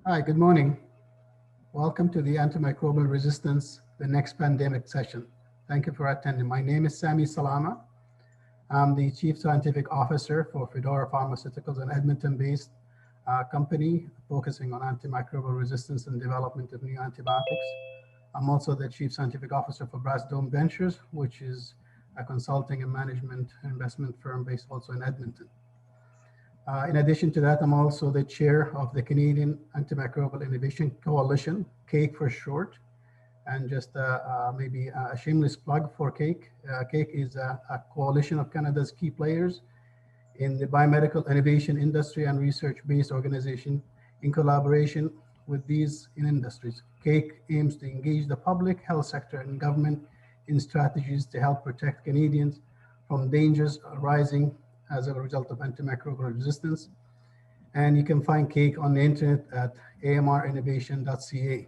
Hi, good morning. Welcome to the Antimicrobial Resistance, the Next Pandemic session. Thank you for attending. My name is Sami Salama. I'm the Chief Scientific Officer for Fedora Pharmaceuticals, an Edmonton-based company focusing on antimicrobial resistance and development of new antibiotics. I'm also the Chief Scientific Officer for Brass Dome Ventures, which is a consulting and management investment firm based also in Edmonton. In addition to that, I'm also the chair of the Canadian Antimicrobial Innovation Coalition, CAKE for short. And just maybe a shameless plug for CAKE. CAKE is a coalition of Canada's key players in the biomedical innovation industry and research-based organization in collaboration with these industries. CAKE aims to engage the public, health sector, and government in strategies to help protect Canadians from dangers arising as a result of antimicrobial resistance. And you can find CAKE on the internet at amrinnovation.ca.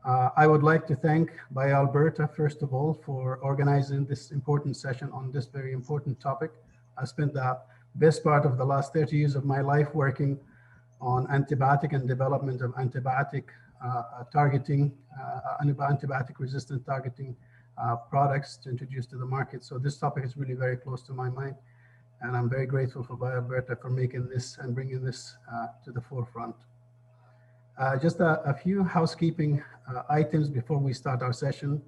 I would like to thank BioAlberta, first of all, for organizing this important session on this very important topic. I spent the best part of the last 30 years of my life working on antibiotic and development of antibiotic targeting, antibiotic resistant targeting products to introduce to the market. So this topic is really very close to my mind. And I'm very grateful for BioAlberta for making this and bringing this to the forefront. Just a few housekeeping items before we start our session.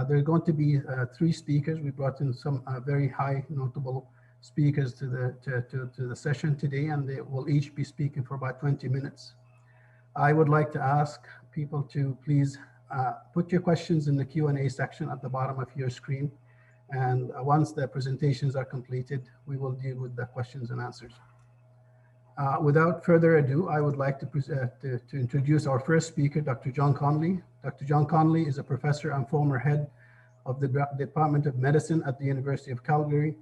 There are going to be 3 speakers. We brought in some very high notable speakers to the session today, and they will each be speaking for about 20 minutes. I would like to ask people to please put your questions in the Q&A section at the bottom of your screen. And once the presentations are completed, we will deal with the questions and answers. Without further ado, I would like to introduce our first speaker, Dr. John Connolly. Dr. John Connolly is a professor and former head of the Department of Medicine at the University of Calgary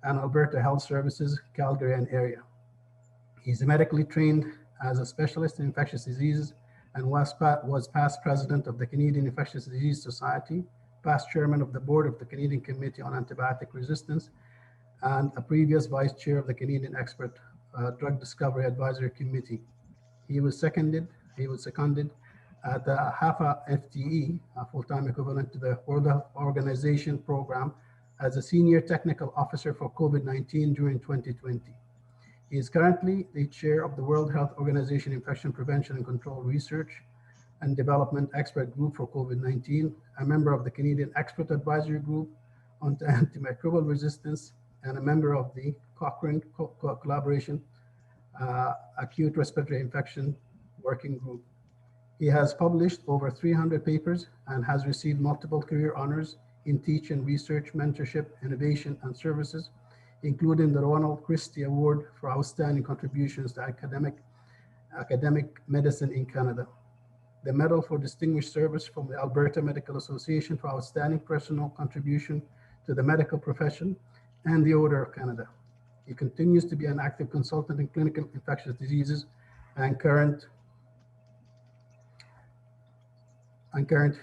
and Alberta Health Services, Calgary and area. He's medically trained as a specialist in infectious diseases and was past president of the Canadian Infectious Disease Society, past chairman of the board of the Canadian Committee on Antibiotic Resistance, and a previous vice chair of the Canadian Expert Drug Discovery Advisory Committee. He was seconded at the half a FTE, a full-time equivalent to the World Health Organization program, as a senior technical officer for COVID-19 during 2020. He is currently the chair of the World Health Organization Infection Prevention and Control Research and Development Expert Group for COVID-19, a member of the Canadian Expert Advisory Group on Antimicrobial Resistance, and a member of the Cochrane Collaboration Acute Respiratory Infection Working Group. He has published over 300 papers and has received multiple career honors in teaching, research, mentorship, innovation, and services, including the Ronald Christie Award for Outstanding Contributions to Academic Medicine in Canada, the Medal for Distinguished Service from the Alberta Medical Association for Outstanding Personal Contribution to the Medical Profession, and the Order of Canada. He continues to be an active consultant in clinical infectious diseases and current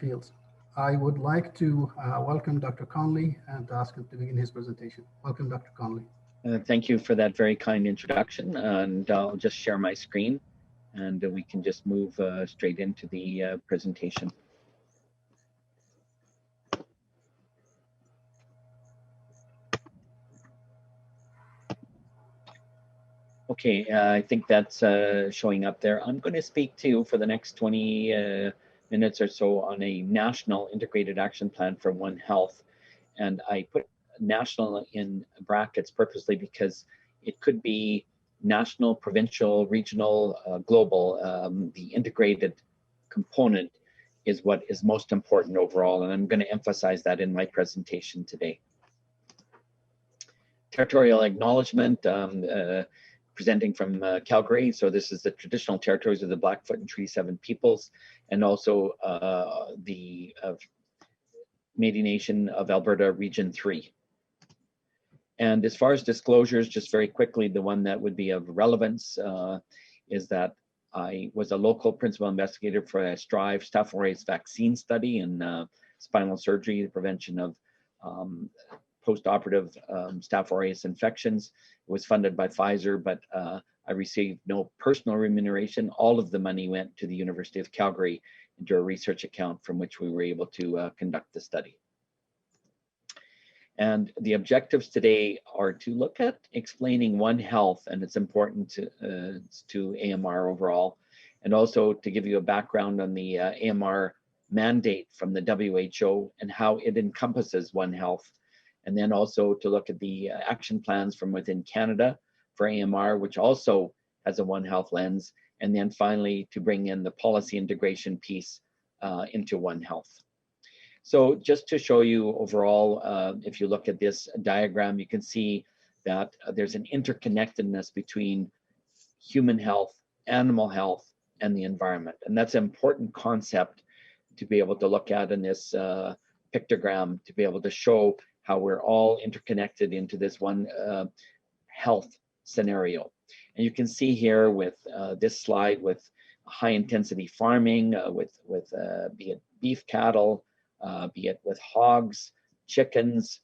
fields. I would like to welcome Dr. Connolly and ask him to begin his presentation. Welcome, Dr. Connolly. Thank you for that very kind introduction, and I'll just share my screen and we can just move straight into the presentation. Okay, I think that's showing up there. I'm going to speak to you for the next 20 minutes or so on a national integrated action plan for One Health. And I put national in brackets purposely because it could be national, provincial, regional, global. The integrated component is what is most important overall, and I'm going to emphasize that in my presentation today. Territorial acknowledgement, presenting from Calgary. So this is the traditional territories of the Blackfoot and Treaty 7 peoples, and also the Métis Nation of Alberta Region 3. And as far as disclosures, just very quickly, the one that would be of relevance is that I was a local principal investigator for a STRIVE Staph aureus vaccine study in spinal surgery, the prevention of post-operative Staph aureus infections. It was funded by Pfizer, but I received no personal remuneration. All of the money went to the University of Calgary into a research account from which we were able to conduct the study. And the objectives today are to look at explaining One Health and its importance to AMR overall, and also to give you a background on the AMR mandate from the WHO and how it encompasses One Health. And then also to look at the action plans from within Canada for AMR, which also has a One Health lens. And then finally, to bring in the policy integration piece into One Health. So just to show you overall, if you look at this diagram, you can see that there's an interconnectedness between human health, animal health, and the environment. And that's an important concept to be able to look at in this pictogram, to be able to show how we're all interconnected into this one health scenario. And you can see here with this slide with high intensity farming, be it beef cattle, be it with hogs, chickens,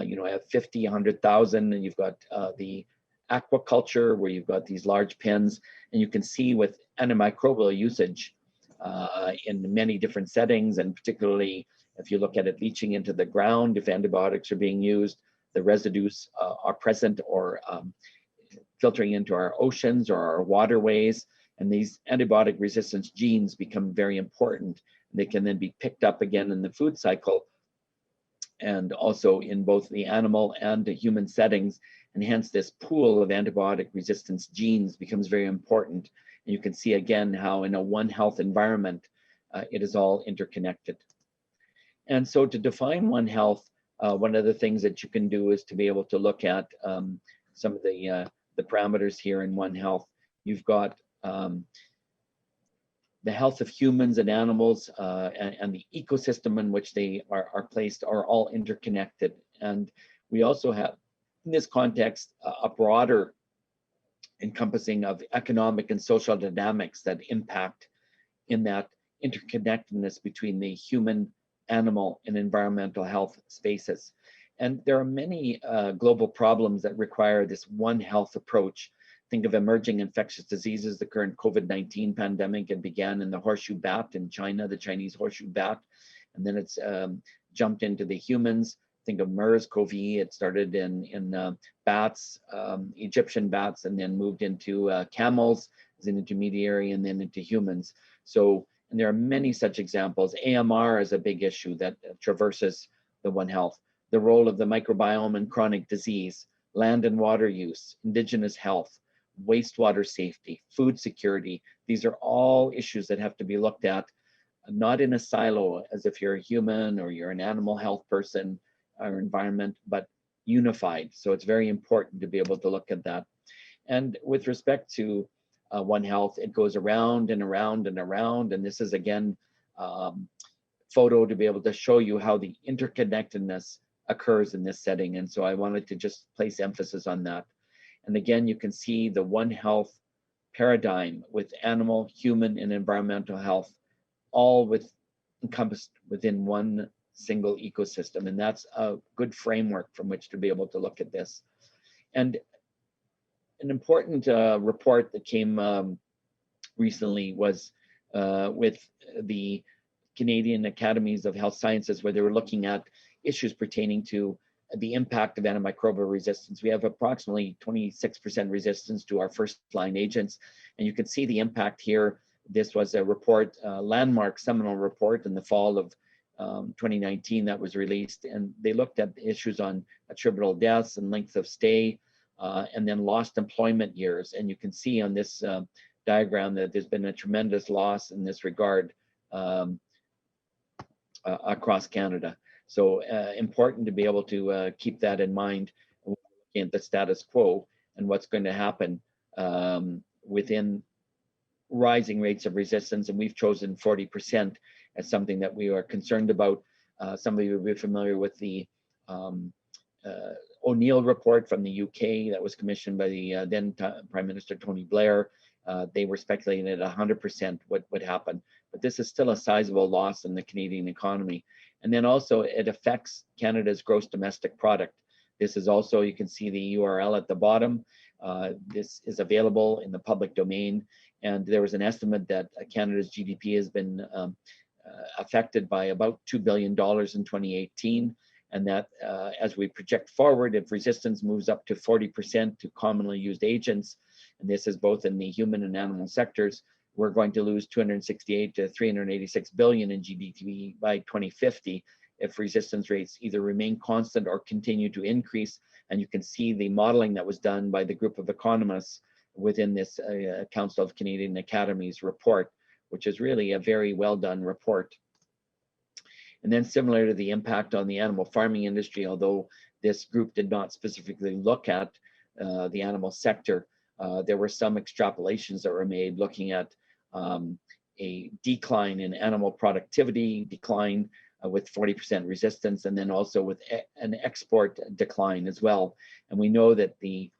you know, I have 50, 100,000, and you've got the aquaculture where you've got these large pens, and you can see with antimicrobial usage in many different settings, and particularly if you look at it leaching into the ground, if antibiotics are being used, the residues are present or filtering into our oceans or our waterways, and these antibiotic resistance genes become very important. They can then be picked up again in the food cycle and also in both the animal and the human settings, and hence this pool of antibiotic resistance genes becomes very important. And you can see again how in a One Health environment, it is all interconnected. And so to define One Health, one of the things that you can do is to be able to look at some of the parameters here in One Health. You've got the health of humans and animals and the ecosystem in which they are placed are all interconnected. And we also have, in this context, a broader encompassing of economic and social dynamics that impact in that interconnectedness between the human, animal, and environmental health spaces. And there are many global problems that require this One Health approach. Think of emerging infectious diseases, the current COVID-19 pandemic. It began in the horseshoe bat in China, the Chinese horseshoe bat, and then it's jumped into the humans. Think of MERS-CoV. It started in bats, Egyptian bats, and then moved into camels as an intermediary, and then into humans. So, and there are many such examples. AMR is a big issue that traverses the One Health. The role of the microbiome in chronic disease, land and water use, indigenous health, wastewater safety, food security. These are all issues that have to be looked at, not in a silo as if you're a human or you're an animal health person or environment, but unified. So it's very important to be able to look at that. And with respect to One Health, it goes around and around and around. And this is again, photo to be able to show you how the interconnectedness occurs in this setting. And so I wanted to just place emphasis on that. And again, you can see the One Health paradigm with animal, human, and environmental health, all encompassed within one single ecosystem. And that's a good framework from which to be able to look at this. And an important report that came recently was with the Canadian Academies of Health Sciences, where they were looking at issues pertaining to the impact of antimicrobial resistance. We have approximately 26% resistance to our first-line agents, and you can see the impact here. This was a report, landmark seminal report in the fall of 2019 that was released, and they looked at issues on attributable deaths and length of stay, and then lost employment years. And you can see on this diagram that there's been a tremendous loss in this regard across Canada. So important to be able to keep that in mind in the status quo and what's going to happen within rising rates of resistance. And we've chosen 40% as something that we are concerned about. Some of you will be familiar with the O'Neill report from the UK that was commissioned by the then Prime Minister Tony Blair. They were speculating at 100% what would happen, but this is still a sizable loss in the Canadian economy. And then also it affects Canada's gross domestic product. This is also, you can see the URL at the bottom. This is available in the public domain, and there was an estimate that Canada's GDP has been affected by about $2 billion in 2018, and that as we project forward, if resistance moves up to 40% to commonly used agents, and this is both in the human and animal sectors, we're going to lose 268 to 386 billion in GDP by 2050 if resistance rates either remain constant or continue to increase. And you can see the modeling that was done by the group of economists within this Council of Canadian Academies report, which is really a very well done report. And then similar to the impact on the animal farming industry, although this group did not specifically look at the animal sector, there were some extrapolations that were made looking at a decline in animal productivity, decline with 40% resistance, and then also with an export decline as well. And we know that the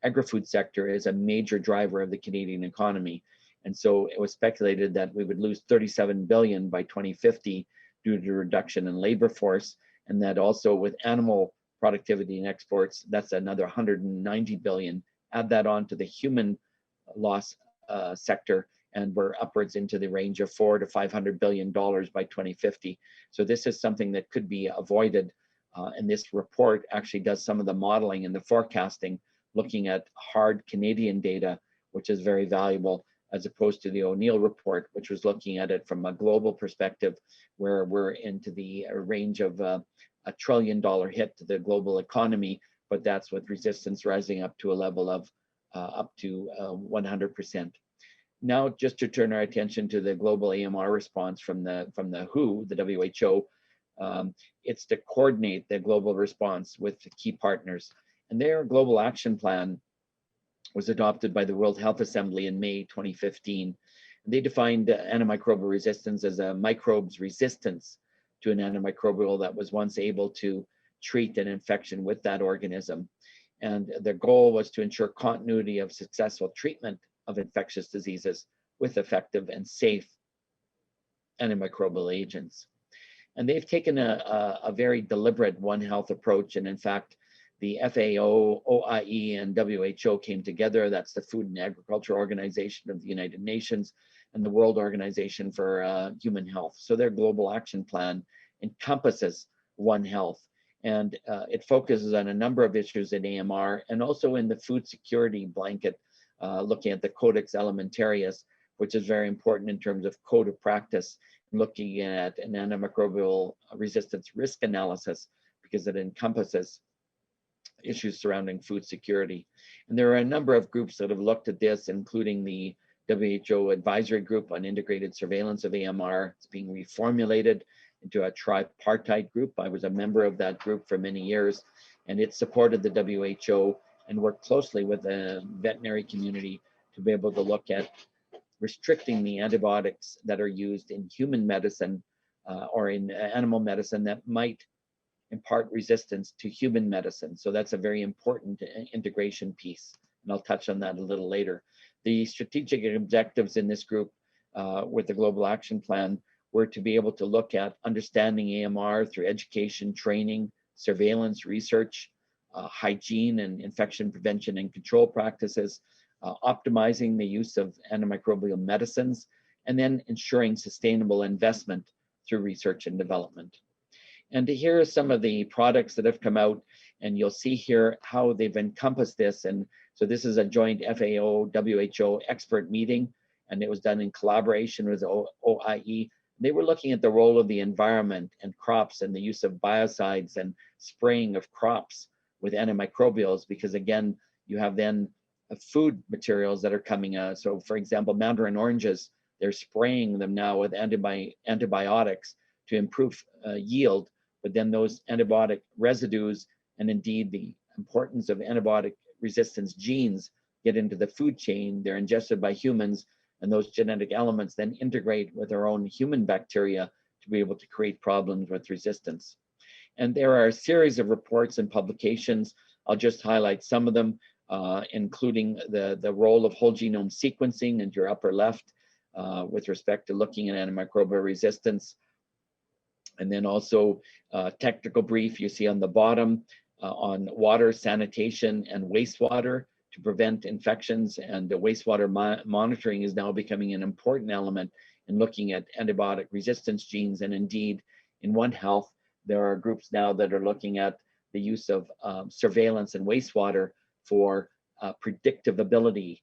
agri-food sector is a major driver of the Canadian economy. And so it was speculated that we would lose 37 billion by 2050 due to reduction in labor force, and that also with animal productivity and exports, that's another 190 billion. Add that on to the human loss sector, and we're upwards into the range of $400 to $500 billion by 2050. So this is something that could be avoided. And this report actually does some of the modeling and the forecasting, looking at hard Canadian data, which is very valuable, as opposed to the O'Neill report, which was looking at it from a global perspective, where we're into the range of a $1 trillion hit to the global economy, but that's with resistance rising up to a level of up to 100%. Now, just to turn our attention to the global AMR response from the WHO, the WHO, it's to coordinate the global response with the key partners. And their global action plan was adopted by the World Health Assembly in May 2015. They defined antimicrobial resistance as a microbe's resistance to an antimicrobial that was once able to treat an infection with that organism. And their goal was to ensure continuity of successful treatment of infectious diseases with effective and safe antimicrobial agents. And they've taken a very deliberate One Health approach. And in fact, the FAO, OIE, and WHO came together. That's the Food and Agriculture Organization of the United Nations and the World Organization for Human Health. So their global action plan encompasses One Health. And it focuses on a number of issues in AMR and also in the food security blanket, looking at the Codex Alimentarius, which is very important in terms of code of practice, looking at an antimicrobial resistance risk analysis, because it encompasses issues surrounding food security. And there are a number of groups that have looked at this, including the WHO Advisory Group on Integrated Surveillance of AMR. It's being reformulated into a tripartite group. I was a member of that group for many years, and it supported the WHO and worked closely with the veterinary community to be able to look at restricting the antibiotics that are used in human medicine or in animal medicine that might impart resistance to human medicine. So that's a very important integration piece, and I'll touch on that a little later. The strategic objectives in this group with the Global Action Plan were to be able to look at understanding AMR through education, training, surveillance, research, hygiene and infection prevention and control practices, optimizing the use of antimicrobial medicines, and then ensuring sustainable investment through research and development. And here are some of the products that have come out, and you'll see here how they've encompassed this. And so this is a joint FAO-WHO expert meeting, and it was done in collaboration with OIE. They were looking at the role of the environment and crops and the use of biocides and spraying of crops with antimicrobials, because again, you have then food materials that are coming out. So for example, mandarin oranges, they're spraying them now with antibiotics to improve yield, but then those antibiotic residues and indeed the importance of antibiotic resistance genes get into the food chain. They're ingested by humans, and those genetic elements then integrate with our own human bacteria to be able to create problems with resistance. And there are a series of reports and publications. I'll just highlight some of them, including the role of whole genome sequencing in your upper left with respect to looking at antimicrobial resistance. And then also technical brief you see on the bottom on water, sanitation, and wastewater to to prevent infections, and the wastewater monitoring is now becoming an important element in looking at antibiotic resistance genes. And indeed, in One Health, there are groups now that are looking at the use of surveillance and wastewater for predictive ability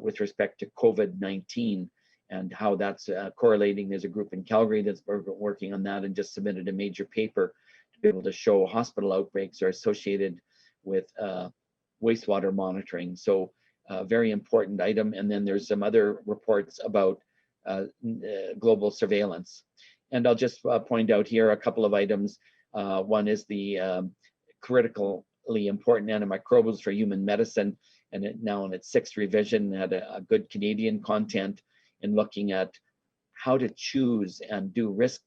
with respect to COVID-19 and how that's correlating. There's a group in Calgary that's working on that and just submitted a major paper to be able to show hospital outbreaks are associated with wastewater monitoring. So very important item. And then there's some other reports about global surveillance. And I'll just point out here a couple of items. One is the critically important antimicrobials for human medicine, and it now in its 6th revision had a good Canadian content in looking at how to choose and do risk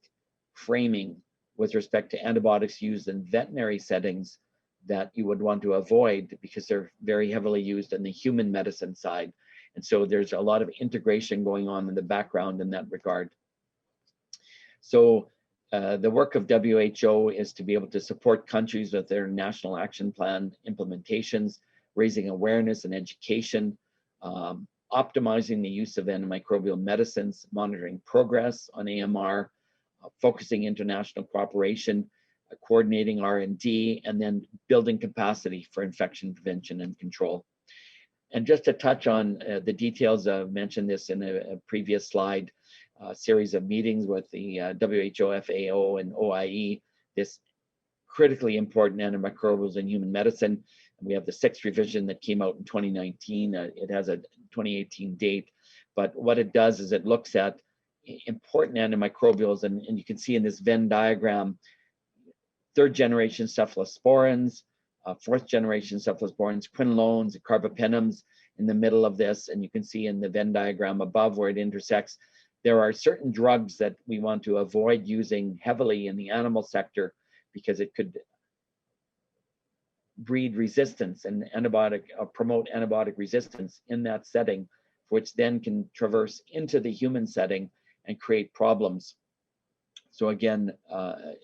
framing with respect to antibiotics used in veterinary settings that you would want to avoid because they're very heavily used in the human medicine side. And so there's a lot of integration going on in the background in that regard. So the work of WHO is to be able to support countries with their national action plan implementations, raising awareness and education, optimizing the use of antimicrobial medicines, monitoring progress on AMR, focusing international cooperation, coordinating R&D, and then building capacity for infection prevention and control. And just to touch on the details, I mentioned this in a previous slide, series of meetings with the WHO, FAO, and OIE, this critically important antimicrobials in human medicine. And we have the 6th revision that came out in 2019. It has a 2018 date, but what it does is it looks at important antimicrobials, and you can see in this Venn diagram, 3rd generation cephalosporins, 4th generation cephalosporins, quinolones, carbapenems in the middle of this, and you can see in the Venn diagram above where it intersects, there are certain drugs that we want to avoid using heavily in the animal sector because it could breed resistance and promote antibiotic resistance in that setting, which then can traverse into the human setting and create problems. So again,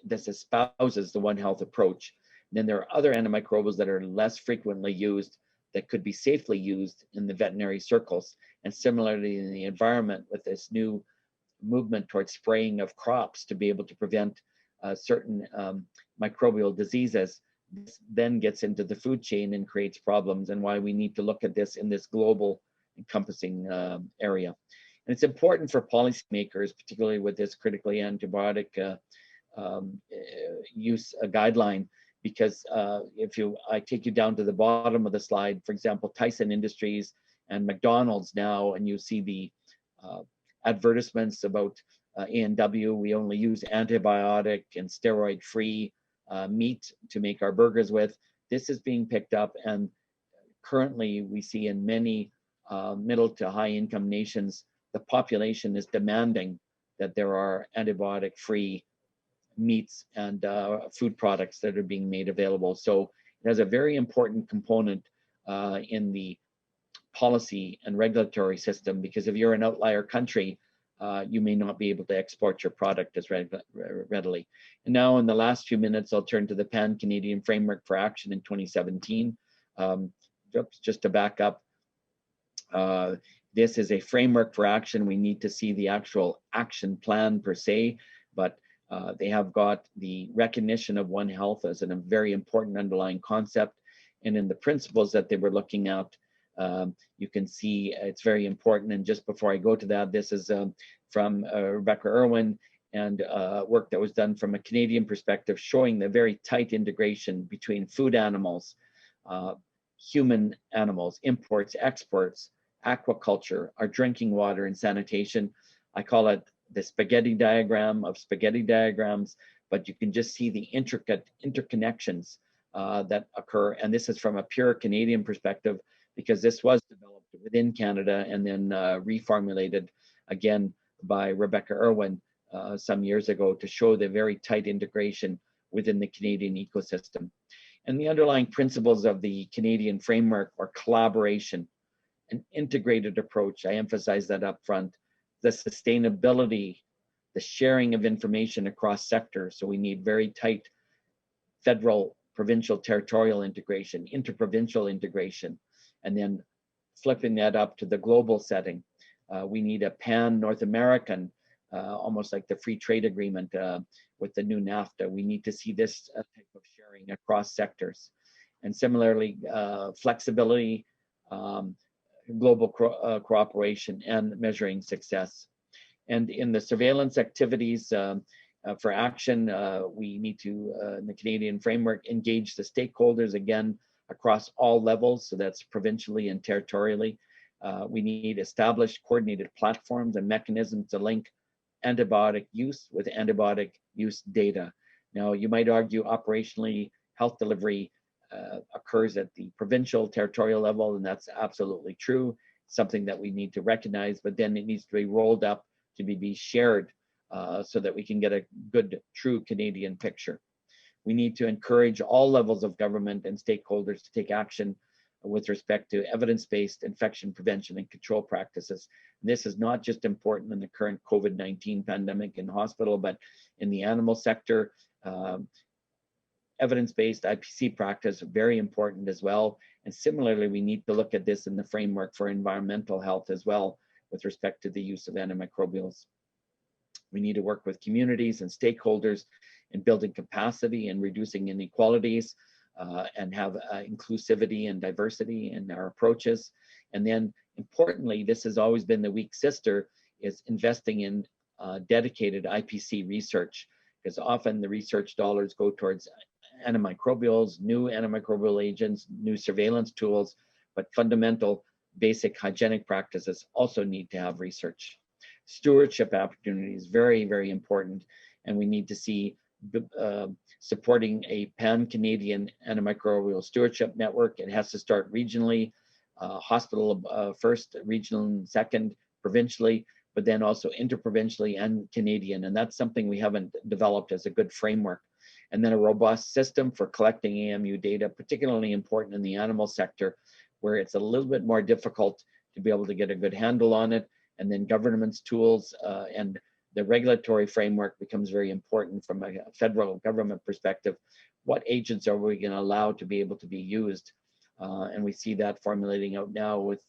this espouses the One Health approach. And then there are other antimicrobials that are less frequently used that could be safely used in the veterinary circles. And similarly in the environment with this new movement towards spraying of crops to be able to prevent certain microbial diseases, this then gets into the food chain and creates problems, and why we need to look at this in this global encompassing area. And it's important for policymakers, particularly with this critically antibiotic use guideline, because I take you down to the bottom of the slide, for example, Tyson Industries and McDonald's now, and you see the advertisements about A&W, we only use antibiotic and steroid-free meat to make our burgers with. This is being picked up, and currently we see in many middle to high income nations, the population is demanding that there are antibiotic-free meats and food products that are being made available. So it has a very important component in the policy and regulatory system, because if you're an outlier country, you may not be able to export your product as readily. And now in the last few minutes, I'll turn to the Pan-Canadian Framework for Action in 2017. Just to back up, this is a framework for action. We need to see the actual action plan per se, but they have got the recognition of One Health as a very important underlying concept. And in the principles that they were looking at, you can see it's very important. And just before I go to that, this is from Rebecca Irwin and work that was done from a Canadian perspective, showing the very tight integration between food animals, human animals, imports, exports, aquaculture, our drinking water, and sanitation. I call it the spaghetti diagram of spaghetti diagrams, but you can just see the intricate interconnections that occur. And this is from a pure Canadian perspective, because this was developed within Canada and then reformulated again by Rebecca Irwin some years ago to show the very tight integration within the Canadian ecosystem. And the underlying principles of the Canadian framework are collaboration, an integrated approach. I emphasize that up front. The sustainability, the sharing of information across sectors. So we need very tight federal, provincial, territorial integration, interprovincial integration, And then flipping that up to the global setting, we need a pan-North American, almost like the free trade agreement with the new NAFTA. We need to see this type of sharing across sectors. And similarly, flexibility, global cooperation, and measuring success. And in the surveillance activities for action, we need to, in the Canadian framework, engage the stakeholders again across all levels. So that's provincially and territorially. We need established coordinated platforms and mechanisms to link antibiotic use with antibiotic use data. Now, you might argue operationally health delivery occurs at the provincial, territorial level, and that's absolutely true, something that we need to recognize, but then it needs to be rolled up to be shared so that we can get a good, true Canadian picture. We need to encourage all levels of government and stakeholders to take action with respect to evidence-based infection prevention and control practices. And this is not just important in the current COVID-19 pandemic in hospital, but in the animal sector. Evidence-based IPC practice, very important as well. And similarly, we need to look at this in the framework for environmental health as well with respect to the use of antimicrobials. We need to work with communities and stakeholders in building capacity and reducing inequalities and have inclusivity and diversity in our approaches. And then importantly, this has always been the weak sister, is investing in dedicated IPC research, because often the research dollars go towards antimicrobials, new antimicrobial agents, new surveillance tools, but fundamental basic hygienic practices also need to have research. Stewardship opportunities, very, very important. And we need to see supporting a pan-Canadian antimicrobial stewardship network. It has to start regionally, hospital first, regional second, provincially, but then also interprovincially and Canadian. And that's something we haven't developed as a good framework. And then a robust system for collecting AMU data, particularly important in the animal sector, where it's a little bit more difficult to be able to get a good handle on it. And then government's tools and the regulatory framework becomes very important from a federal government perspective. What agents are we going to allow to be able to be used? And we see that formulating out now with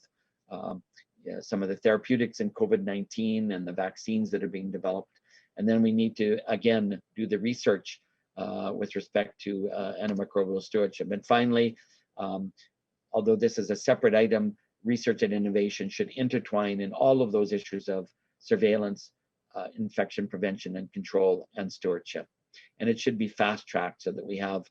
some of the therapeutics in COVID-19 and the vaccines that are being developed. And then we need to, again, do the research with respect to antimicrobial stewardship. And finally, although this is a separate item, research and innovation should intertwine in all of those issues of surveillance, infection prevention and control, and stewardship. And it should be fast-tracked so that we have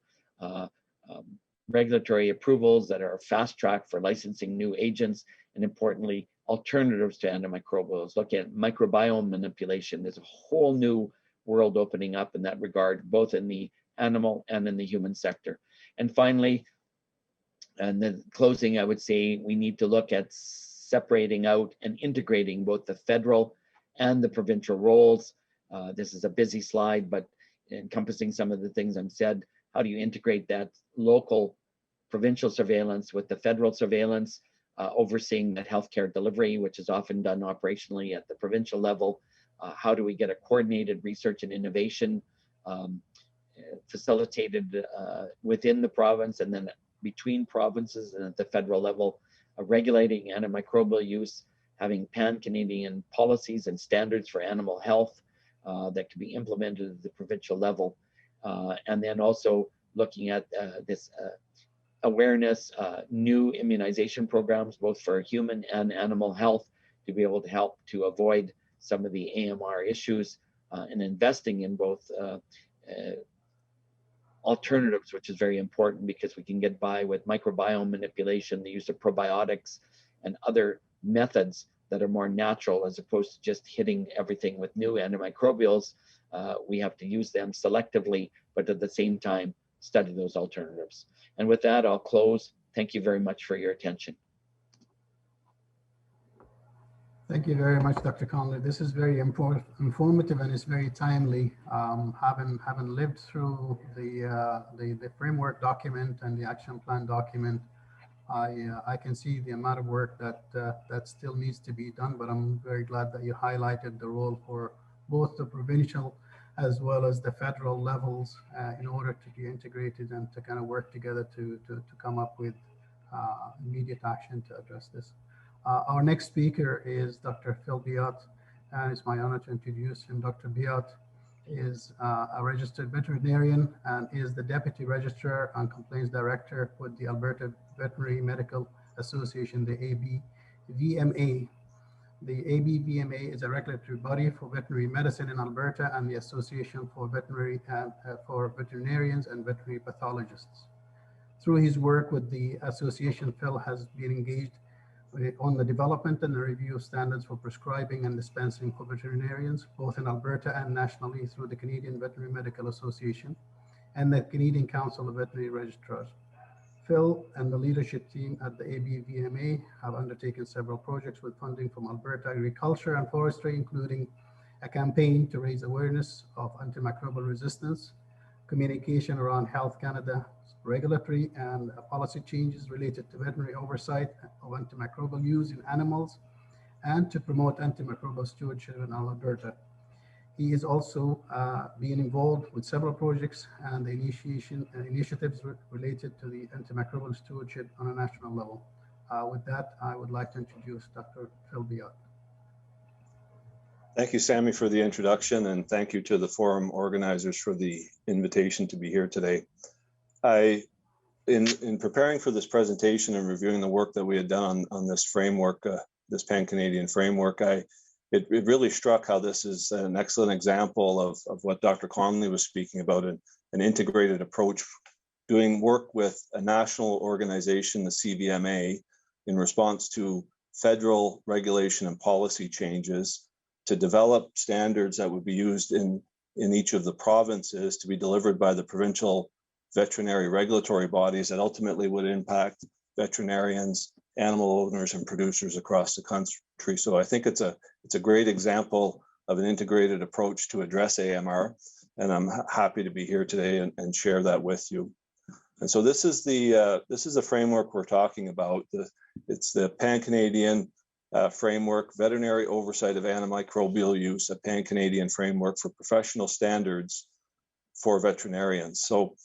regulatory approvals that are fast-tracked for licensing new agents, and importantly, alternatives to antimicrobials. Look at microbiome manipulation. There's a whole new world opening up in that regard, both in the animal and in the human sector. And finally, and then closing, I would say we need to look at separating out and integrating both the federal and the provincial roles. This is a busy slide, but encompassing some of the things I've said. How do you integrate that local provincial surveillance with the federal surveillance, overseeing that healthcare delivery, which is often done operationally at the provincial level? How do we get a coordinated research and innovation facilitated within the province and then between provinces and at the federal level, regulating antimicrobial use, having pan-Canadian policies and standards for animal health that can be implemented at the provincial level. And then also looking at this awareness, new immunization programs, both for human and animal health, to be able to help to avoid some of the AMR issues, and investing in both alternatives, which is very important because we can get by with microbiome manipulation, the use of probiotics and other methods that are more natural as opposed to just hitting everything with new antimicrobials. We have to use them selectively, but at the same time, study those alternatives. And with that, I'll close. Thank you very much for your attention. Thank you very much, Dr. Conley. This is very informative and it's very timely. Having lived through the framework document and the action plan document, I can see the amount of work that still needs to be done, but I'm very glad that you highlighted the role for both the provincial as well as the federal levels in order to be integrated and to kind of work together to come up with immediate action to address this. Our next speaker is Dr. Phil Biot, and it's my honor to introduce him. Dr. Biot is a registered veterinarian and is the Deputy Registrar and Complaints Director with the Alberta Veterinary Medical Association, the ABVMA. The ABVMA is a regulatory body for veterinary medicine in Alberta and the Association for Veterinarians and Veterinary Pathologists. Through his work with the association, Phil has been engaged on the development and the review of standards for prescribing and dispensing for veterinarians, both in Alberta and nationally through the Canadian Veterinary Medical Association and the Canadian Council of Veterinary Registrars. Phil and the leadership team at the ABVMA have undertaken several projects with funding from Alberta Agriculture and Forestry, including a campaign to raise awareness of antimicrobial resistance, communication around Health Canada regulatory and policy changes related to veterinary oversight of antimicrobial use in animals, and to promote antimicrobial stewardship in Alberta. He is also being involved with several projects and the initiatives related to the antimicrobial stewardship on a national level. With that, I would like to introduce Dr. Phil Biot. Thank you, Sammy, for the introduction, and thank you to the forum organizers for the invitation to be here today. In preparing for this presentation and reviewing the work that we had done on this framework, this Pan-Canadian framework, it really struck how this is an excellent example of what Dr. Conley was speaking about, an integrated approach, doing work with a national organization, the CVMA, in response to federal regulation and policy changes to develop standards that would be used in each of the provinces to be delivered by the provincial veterinary regulatory bodies that ultimately would impact veterinarians, animal owners, and producers across the country. So I think it's a great example of an integrated approach to address AMR, and I'm happy to be here today and share that with you. And so this is the framework we're talking about. It's the Pan-Canadian framework, veterinary oversight of antimicrobial use, a Pan-Canadian framework for professional standards for veterinarians. So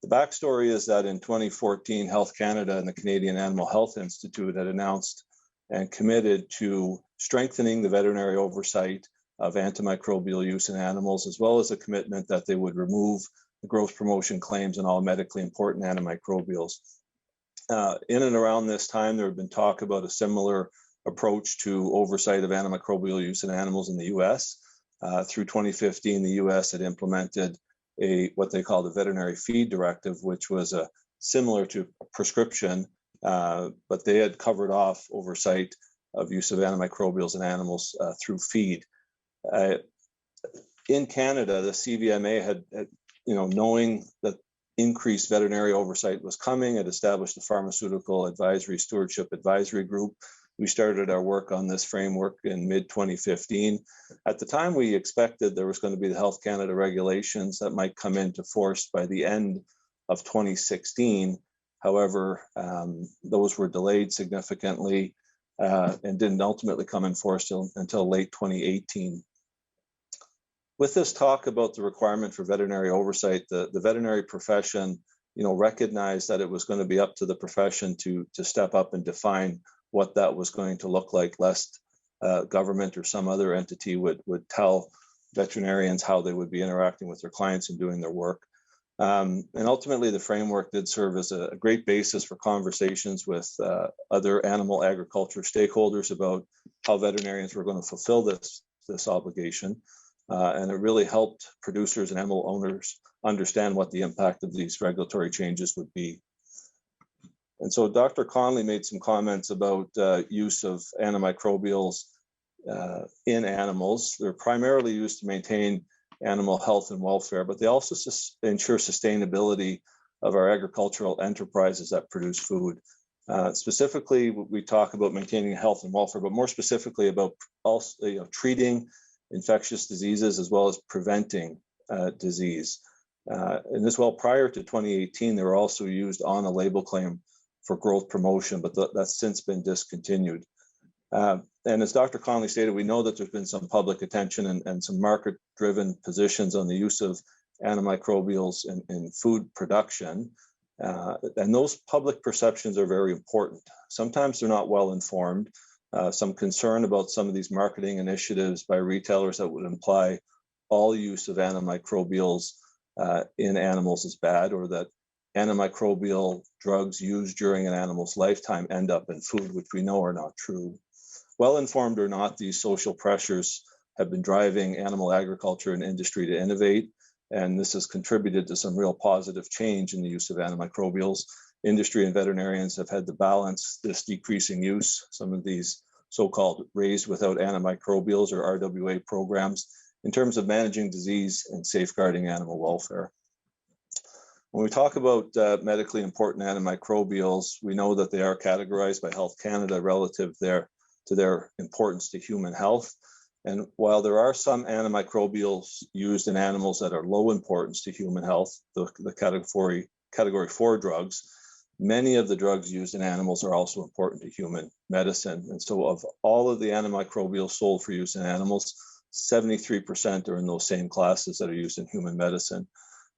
the backstory is that in 2014, Health Canada and the Canadian Animal Health Institute had announced and committed to strengthening the veterinary oversight of antimicrobial use in animals, as well as a commitment that they would remove the growth promotion claims on all medically important antimicrobials. In and around this time, there had been talk about a similar approach to oversight of antimicrobial use in animals in the US. Through 2015, the US had implemented what they call the veterinary feed directive, which was similar to a prescription, but they had covered off oversight of use of antimicrobials in animals through feed. In Canada, the CVMA had knowing that increased veterinary oversight was coming, had established a pharmaceutical advisory stewardship advisory group. We started our work on this framework in mid-2015. At the time, we expected there was going to be the Health Canada regulations that might come into force by the end of 2016. However, those were delayed significantly and didn't ultimately come in force until late 2018. With this talk about the requirement for veterinary oversight, the veterinary profession, recognized that it was going to be up to the profession to step up and define what that was going to look like, lest government or some other entity would tell veterinarians how they would be interacting with their clients and doing their work. And ultimately, the framework did serve as a great basis for conversations with other animal agriculture stakeholders about how veterinarians were going to fulfill this obligation. And it really helped producers and animal owners understand what the impact of these regulatory changes would be. And so Dr. Conley made some comments about use of antimicrobials in animals. They're primarily used to maintain animal health and welfare, but they also ensure sustainability of our agricultural enterprises that produce food. Specifically, we talk about maintaining health and welfare, but more specifically about also treating infectious diseases as well as preventing disease. And as well, prior to 2018, they were also used on a label claim for growth promotion, but that's since been discontinued. And as Dr. Conley stated, we know that there's been some public attention and some market-driven positions on the use of antimicrobials in food production. And those public perceptions are very important. Sometimes they're not well informed. Some concern about some of these marketing initiatives by retailers that would imply all use of antimicrobials in animals is bad, or that antimicrobial drugs used during an animal's lifetime end up in food, which we know are not true. Well informed or not, these social pressures have been driving animal agriculture and industry to innovate, and this has contributed to some real positive change in the use of antimicrobials. Industry and veterinarians have had to balance this decreasing use, some of these so-called raised without antimicrobials or RWA programs, in terms of managing disease and safeguarding animal welfare. When we talk about medically important antimicrobials, we know that they are categorized by Health Canada relative to their importance to human health. And while there are some antimicrobials used in animals that are low importance to human health, the category 4 drugs, many of the drugs used in animals are also important to human medicine. And so of all of the antimicrobials sold for use in animals, 73% are in those same classes that are used in human medicine.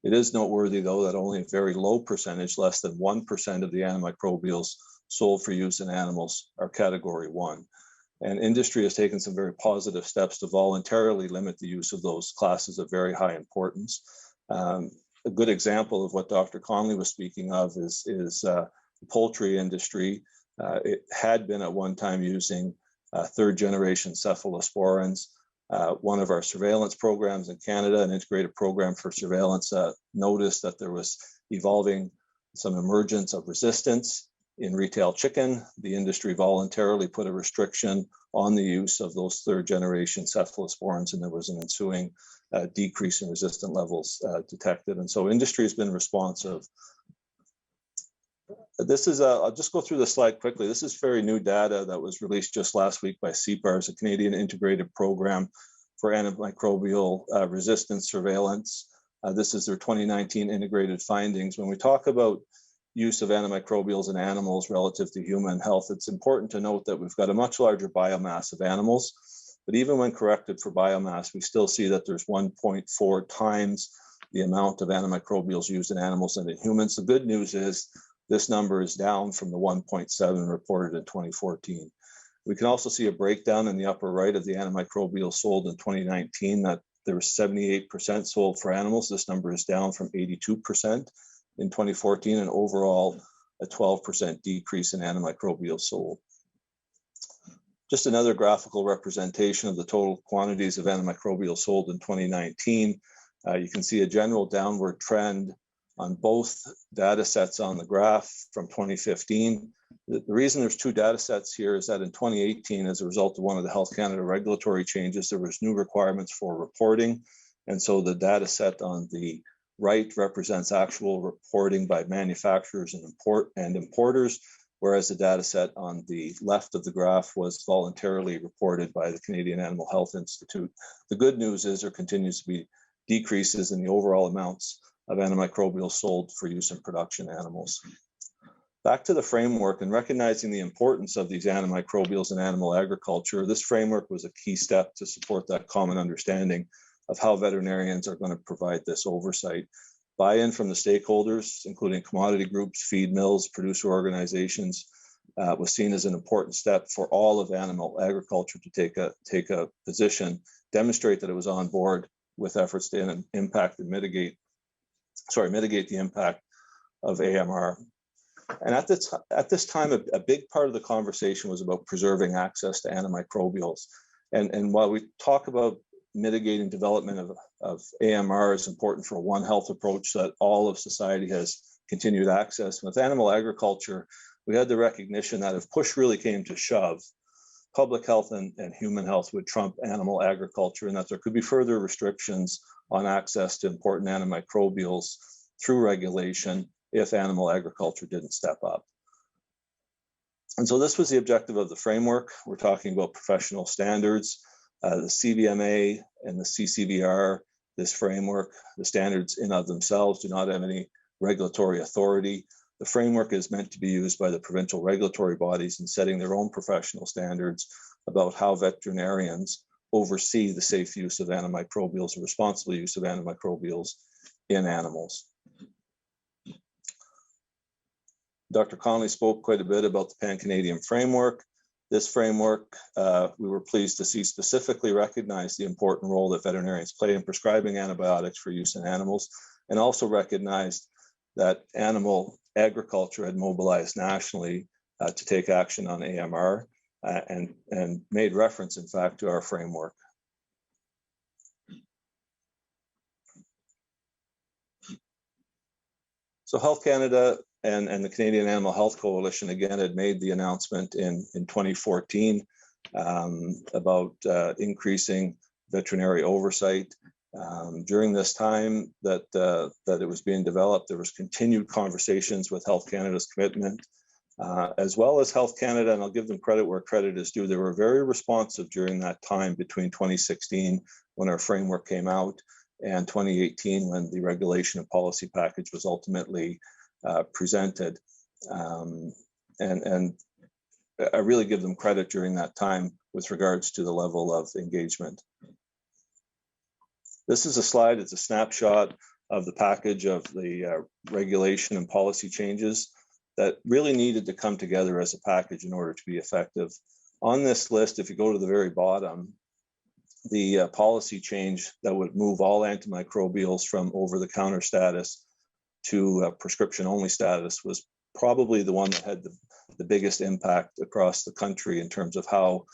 It is noteworthy, though, that only a very low percentage, less than 1% of the antimicrobials sold for use in animals are category 1. And industry has taken some very positive steps to voluntarily limit the use of those classes of very high importance. A good example of what Dr. Conley was speaking of is the poultry industry. It had been at one time using third-generation cephalosporins. One of our surveillance programs in Canada, an integrated program for surveillance, noticed that there was evolving some emergence of resistance in retail chicken. The industry voluntarily put a restriction on the use of those third-generation cephalosporins, and there was an ensuing decrease in resistant levels detected. And so industry has been responsive. This is, I'll just go through the slide quickly. This is very new data that was released just last week by CPARS, a Canadian integrated program for antimicrobial resistance surveillance. This is their 2019 integrated findings. When we talk about use of antimicrobials in animals relative to human health, it's important to note that we've got a much larger biomass of animals, but even when corrected for biomass, we still see that there's 1.4 times the amount of antimicrobials used in animals than in humans. The good news is this number is down from the 1.7 reported in 2014. We can also see a breakdown in the upper right of the antimicrobials sold in 2019, that there was 78% sold for animals. This number is down from 82% in 2014, and overall a 12% decrease in antimicrobials sold. Just another graphical representation of the total quantities of antimicrobials sold in 2019. You can see a general downward trend on both data sets on the graph from 2015. The reason there's two data sets here is that in 2018, as a result of one of the Health Canada regulatory changes, there was new requirements for reporting. And so the data set on the right represents actual reporting by manufacturers and importers, whereas the data set on the left of the graph was voluntarily reported by the Canadian Animal Health Institute. The good news is there continues to be decreases in the overall amounts of antimicrobials sold for use in production animals. Back to the framework and recognizing the importance of these antimicrobials in animal agriculture, this framework was a key step to support that common understanding of how veterinarians are going to provide this oversight. Buy-in from the stakeholders, including commodity groups, feed mills, producer organizations, was seen as an important step for all of animal agriculture to take a position, demonstrate that it was on board with efforts to mitigate the impact of AMR. And at this time, a big part of the conversation was about preserving access to antimicrobials. And while we talk about mitigating development of AMR is important for a One Health approach that all of society has continued access, with animal agriculture, we had the recognition that if push really came to shove, public health and human health would trump animal agriculture, and that there could be further restrictions on access to important antimicrobials through regulation if animal agriculture didn't step up. And so this was the objective of the framework. We're talking about professional standards. The CVMA and the CCVR, this framework, the standards in of themselves do not have any regulatory authority. The framework is meant to be used by the provincial regulatory bodies in setting their own professional standards about how veterinarians oversee the safe use of antimicrobials and responsible use of antimicrobials in animals. Dr. Connolly spoke quite a bit about the Pan-Canadian framework. This framework, we were pleased to see specifically recognize the important role that veterinarians play in prescribing antibiotics for use in animals, and also recognized that animal agriculture had mobilized nationally to take action on AMR and made reference, in fact, to our framework. So Health Canada and the Canadian Animal Health Coalition, again, had made the announcement in 2014 about increasing veterinary oversight. During this time that it was being developed, there was continued conversations with Health Canada's commitment, as well as Health Canada, and I'll give them credit where credit is due. They were very responsive during that time between 2016, when our framework came out, and 2018, when the regulation and policy package was ultimately presented. And I really give them credit during that time with regards to the level of engagement. This is a slide, it's a snapshot of the package of the regulation and policy changes that really needed to come together as a package in order to be effective. On this list, if you go to the very bottom, the policy change that would move all antimicrobials from over-the-counter status to prescription-only status was probably the one that had the biggest impact across the country in terms of how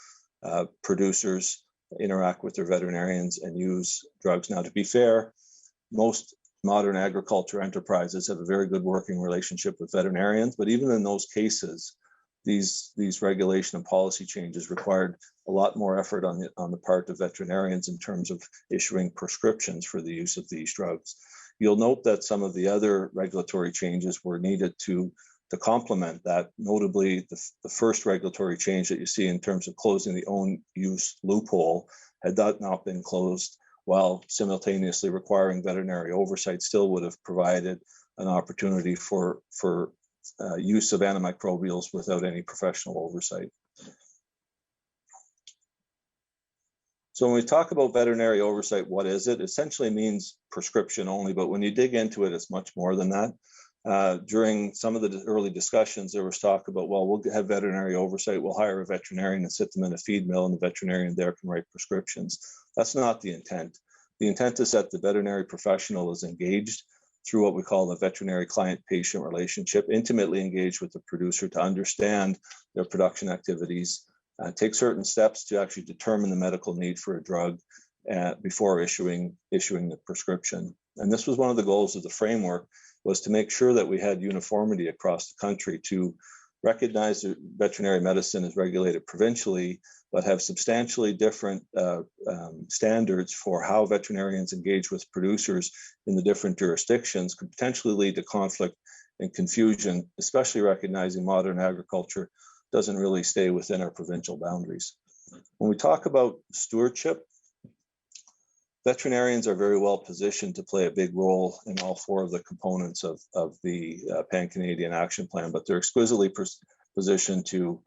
producers interact with their veterinarians and use drugs. Now, to be fair, most modern agriculture enterprises have a very good working relationship with veterinarians, but even in those cases, these regulation and policy changes required a lot more effort on the part of veterinarians in terms of issuing prescriptions for the use of these drugs. You'll note that some of the other regulatory changes were needed to complement that. Notably, the first regulatory change that you see in terms of closing the own use loophole, had that not been closed, while simultaneously requiring veterinary oversight, still would have provided an opportunity for use of antimicrobials without any professional oversight. So when we talk about veterinary oversight, what is it? Essentially means prescription only, but when you dig into it, it's much more than that. During some of the early discussions, there was talk about, well, we'll have veterinary oversight, we'll hire a veterinarian and sit them in a feed mill, and the veterinarian there can write prescriptions. That's not the intent. The intent is that the veterinary professional is engaged through what we call the veterinary client-patient relationship, intimately engaged with the producer to understand their production activities, take certain steps to actually determine the medical need for a drug before issuing the prescription. And this was one of the goals of the framework, was to make sure that we had uniformity across the country, to recognize that veterinary medicine is regulated provincially, but have substantially different standards for how veterinarians engage with producers in the different jurisdictions could potentially lead to conflict and confusion, especially recognizing modern agriculture doesn't really stay within our provincial boundaries. When we talk about stewardship, veterinarians are very well positioned to play a big role in all four of the components of the Pan-Canadian Action Plan, but they're exquisitely positioned to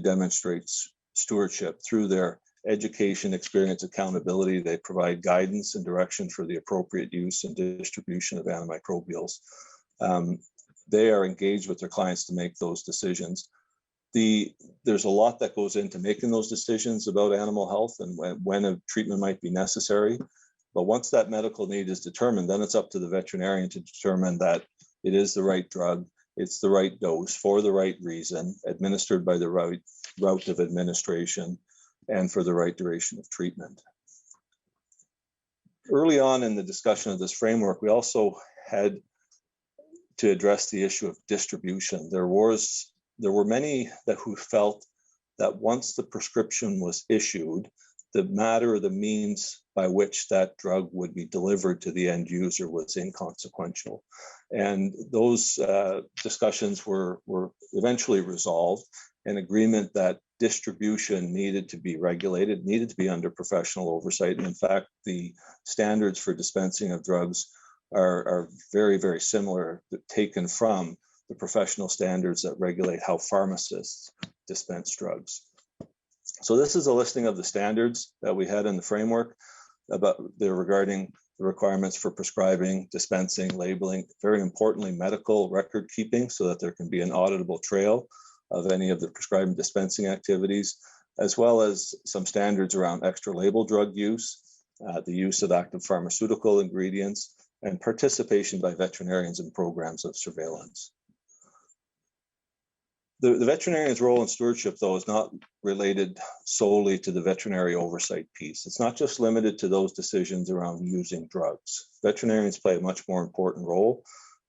demonstrate stewardship through their education, experience, accountability. They provide guidance and direction for the appropriate use and distribution of antimicrobials. They are engaged with their clients to make those decisions. There's a lot that goes into making those decisions about animal health and when a treatment might be necessary. But once that medical need is determined, then it's up to the veterinarian to determine that it is the right drug, it's the right dose for the right reason, administered by the right route of administration, and for the right duration of treatment. Early on in the discussion of this framework, we also had to address the issue of distribution. There were many who felt that once the prescription was issued, the matter or the means by which that drug would be delivered to the end user was inconsequential. And those discussions were eventually resolved, an agreement that distribution needed to be regulated, needed to be under professional oversight. And in fact, the standards for dispensing of drugs are very, very similar, taken from the professional standards that regulate how pharmacists dispense drugs. So this is a listing of the standards that we had in the framework regarding the requirements for prescribing, dispensing, labeling, very importantly, medical record keeping so that there can be an auditable trail of any of the prescribing dispensing activities, as well as some standards around extra label drug use, the use of active pharmaceutical ingredients, and participation by veterinarians in programs of surveillance. The veterinarian's role in stewardship, though, is not related solely to the veterinary oversight piece. It's not just limited to those decisions around using drugs. Veterinarians play a much more important role.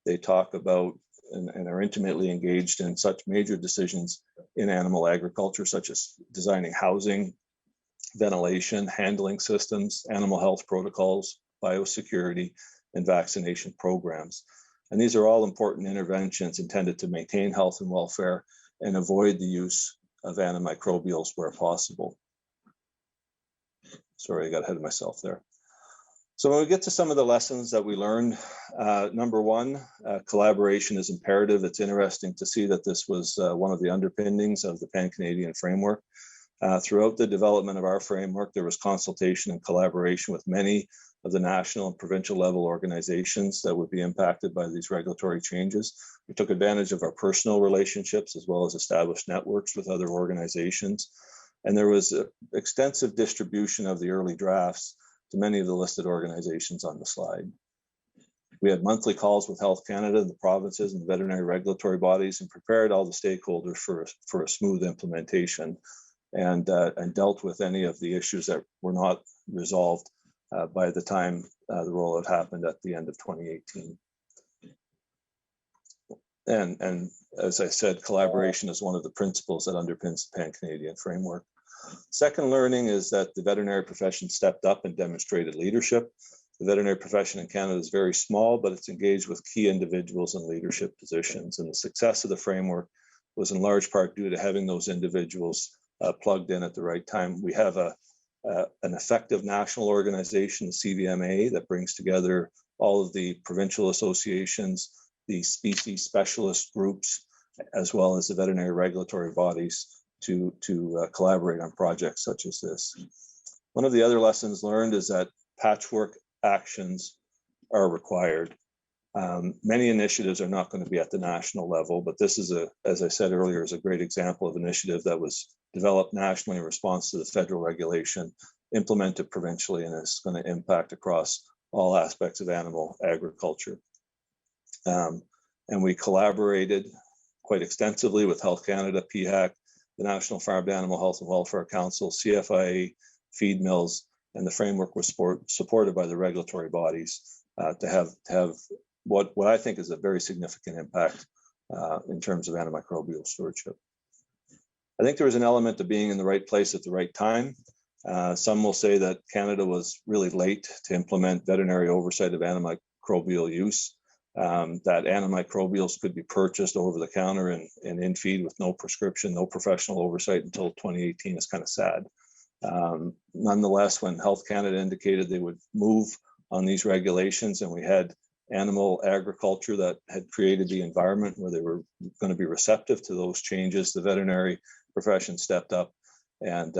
They talk about and are intimately engaged in such major decisions in animal agriculture, such as designing housing, ventilation, handling systems, animal health protocols, biosecurity, and vaccination programs. And these are all important interventions intended to maintain health and welfare and avoid the use of antimicrobials where possible. Sorry, I got ahead of myself there. So when we get to some of the lessons that we learned, number one, collaboration is imperative. It's interesting to see that this was one of the underpinnings of the Pan-Canadian framework. Throughout the development of our framework, there was consultation and collaboration with many of the national and provincial level organizations that would be impacted by these regulatory changes. We took advantage of our personal relationships as well as established networks with other organizations. And there was extensive distribution of the early drafts to many of the listed organizations on the slide. We had monthly calls with Health Canada, the provinces, and the veterinary regulatory bodies, and prepared all the stakeholders for a smooth implementation, and dealt with any of the issues that were not resolved by the time the rollout happened at the end of 2018. And as I said, collaboration is one of the principles that underpins the Pan-Canadian framework. Second learning is that the veterinary profession stepped up and demonstrated leadership. The veterinary profession in Canada is very small, but it's engaged with key individuals in leadership positions. And the success of the framework was in large part due to having those individuals plugged in at the right time. We have an effective national organization, the CVMA, that brings together all of the provincial associations, the species specialist groups, as well as the veterinary regulatory bodies to collaborate on projects such as this. One of the other lessons learned is that patchwork actions are required. Many initiatives are not going to be at the national level, but this is, as I said earlier, is a great example of an initiative that was developed nationally in response to the federal regulation, implemented provincially, and is going to impact across all aspects of animal agriculture. And we collaborated quite extensively with Health Canada, PHAC, the National Farm Animal Health and Welfare Council, CFIA, feed mills, and the framework was supported by the regulatory bodies to have what I think is a very significant impact in terms of antimicrobial stewardship. I think there was an element of being in the right place at the right time. Some will say that Canada was really late to implement veterinary oversight of antimicrobial use, that antimicrobials could be purchased over the counter and in feed with no prescription, no professional oversight until 2018 is kind of sad. Nonetheless, when Health Canada indicated they would move on these regulations, and we had animal agriculture that had created the environment where they were going to be receptive to those changes, the veterinary profession stepped up and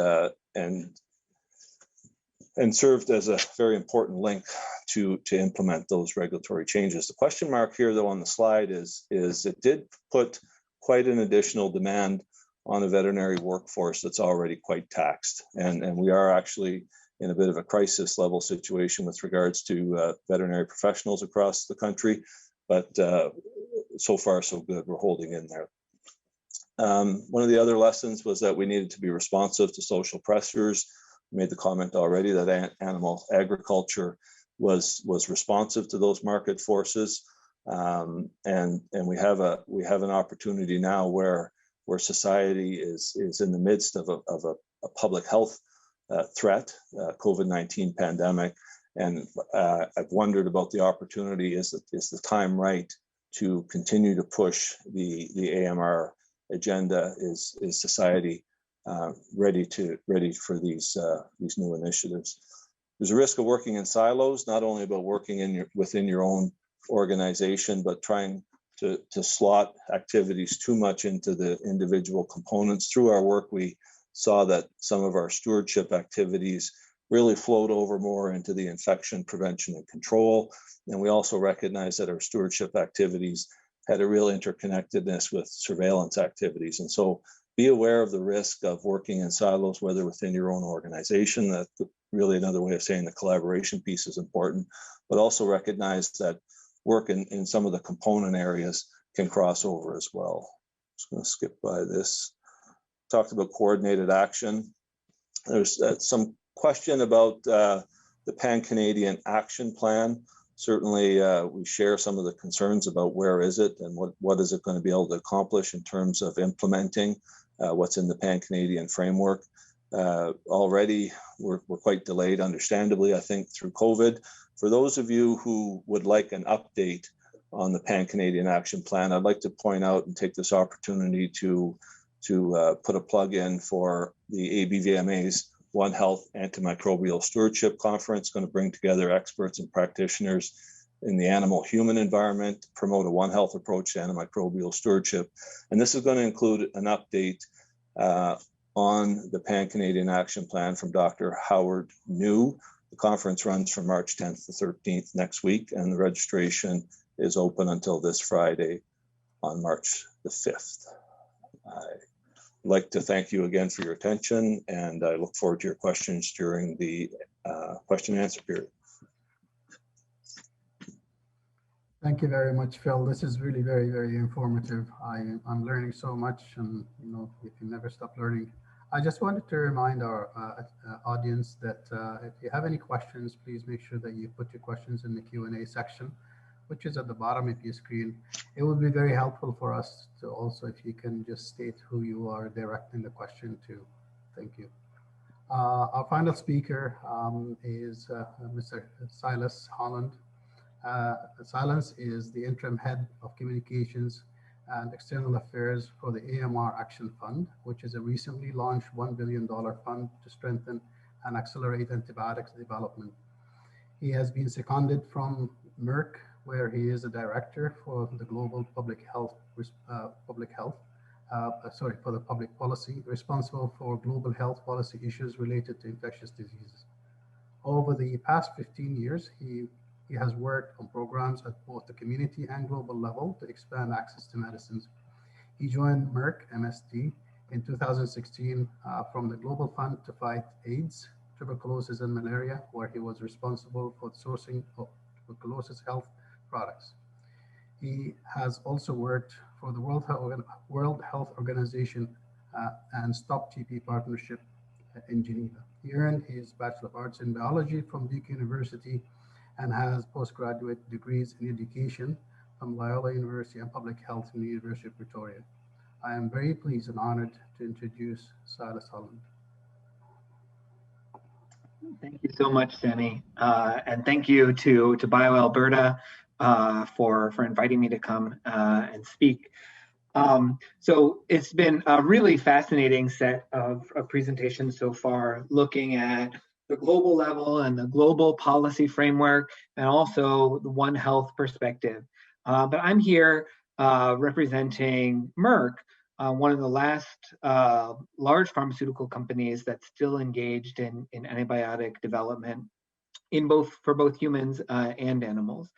served as a very important link to implement those regulatory changes. The question mark here, though, on the slide is it did put quite an additional demand on a veterinary workforce that's already quite taxed. And we are actually in a bit of a crisis level situation with regards to veterinary professionals across the country, but so far so good, we're holding in there. One of the other lessons was that we needed to be responsive to social pressures. I made the comment already that animal agriculture was responsive to those market forces, and we have an opportunity now where society is in the midst of a public health threat, COVID-19 pandemic, and I've wondered about the opportunity. Is the time right to continue to push the AMR agenda? Is society ready for these new initiatives? There's a risk of working in silos, not only about working within your own organization, but trying to slot activities too much into the individual components. Through our work, we saw that some of our stewardship activities really flowed over more into the infection prevention and control. And we also recognize that our stewardship activities had a real interconnectedness with surveillance activities. And so be aware of the risk of working in silos, whether within your own organization. That's really another way of saying the collaboration piece is important, but also recognize that work in some of the component areas can cross over as well. Just going to skip by this. Talked about coordinated action. There's some question about the Pan-Canadian Action Plan. Certainly, we share some of the concerns about where is it and what is it going to be able to accomplish in terms of implementing what's in the Pan-Canadian framework. Already, we're quite delayed, understandably, I think, through COVID. For those of you who would like an update on the Pan-Canadian Action Plan, I'd like to point out and take this opportunity to put a plug in for the ABVMA's One Health Antimicrobial Stewardship Conference, going to bring together experts and practitioners in the animal-human environment, promote a One Health approach to antimicrobial stewardship. And this is going to include an update on the Pan-Canadian Action Plan from Dr. Howard New. The conference runs from March 10th to 13th next week, and the registration is open until this Friday on March the 5th. I'd like to thank you again for your attention, and I look forward to your questions during the question and answer period. Thank you very much, Phil. This is really very, very informative. I'm learning so much, and you can never stop learning. I just wanted to remind our audience that if you have any questions, please make sure that you put your questions in the Q&A section, which is at the bottom of your screen. It would be very helpful for us to also, if you can just state who you are directing the question to. Thank you. Our final speaker is Mr. Silas Holland. Silas is the interim head of communications and external affairs for the AMR Action Fund, which is a recently launched $1 billion fund to strengthen and accelerate antibiotics development. He has been seconded from Merck, where he is a director for the global public policy, responsible for global health policy issues related to infectious diseases. Over the past 15 years, he has worked on programs at both the community and global level to expand access to medicines. He joined Merck MSD in 2016 from the Global Fund to fight AIDS, tuberculosis, and malaria, where he was responsible for sourcing of tuberculosis health products. He has also worked for the World Health Organization and Stop TB Partnership in Geneva. He earned his Bachelor of Arts in Biology from Duke University and has postgraduate degrees in education from Loyola University and Public Health in the University of Pretoria. I am very pleased and honored to introduce Silas Holland. Thank you so much, Sammy. And thank you to BioAlberta for inviting me to come and speak. So it's been a really fascinating set of presentations so far, looking at the global level and the global policy framework, and also the One Health perspective. But I'm here representing Merck, one of the last large pharmaceutical companies that's still engaged in antibiotic development for both humans and animals.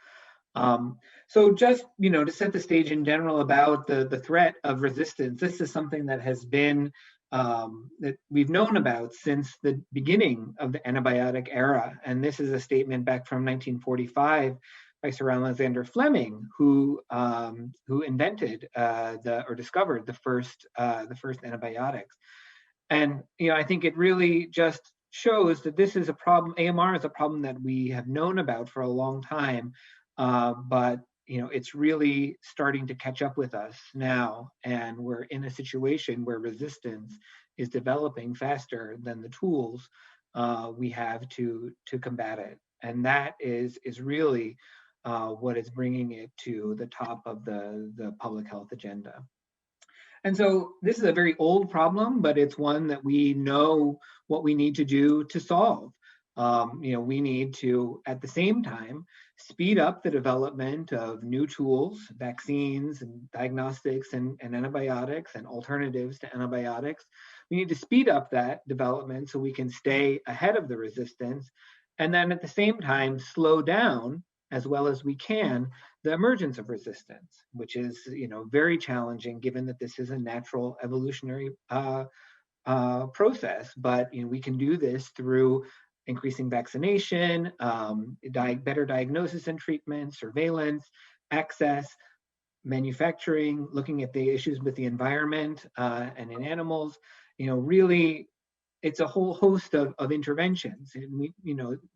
So just, to set the stage in general about the threat of resistance, this is something that has been that we've known about since the beginning of the antibiotic era. And this is a statement back from 1945 by Sir Alexander Fleming, who invented or discovered the first antibiotics. And I think it really just shows that this is a problem. AMR is a problem that we have known about for a long time, but it's really starting to catch up with us now, and we're in a situation where resistance is developing faster than the tools we have to combat it. And that is really what is bringing it to the top of the public health agenda. And so this is a very old problem, but it's one that we know what we need to do to solve. We need to, at the same time, speed up the development of new tools, vaccines, and diagnostics, and antibiotics, and alternatives to antibiotics. We need to speed up that development so we can stay ahead of the resistance, and then at the same time, slow down as well as we can the emergence of resistance, which is very challenging given that this is a natural evolutionary process. But we can do this through increasing vaccination, better diagnosis and treatment, surveillance, access, manufacturing, looking at the issues with the environment and in animals. Really, it's a whole host of interventions. And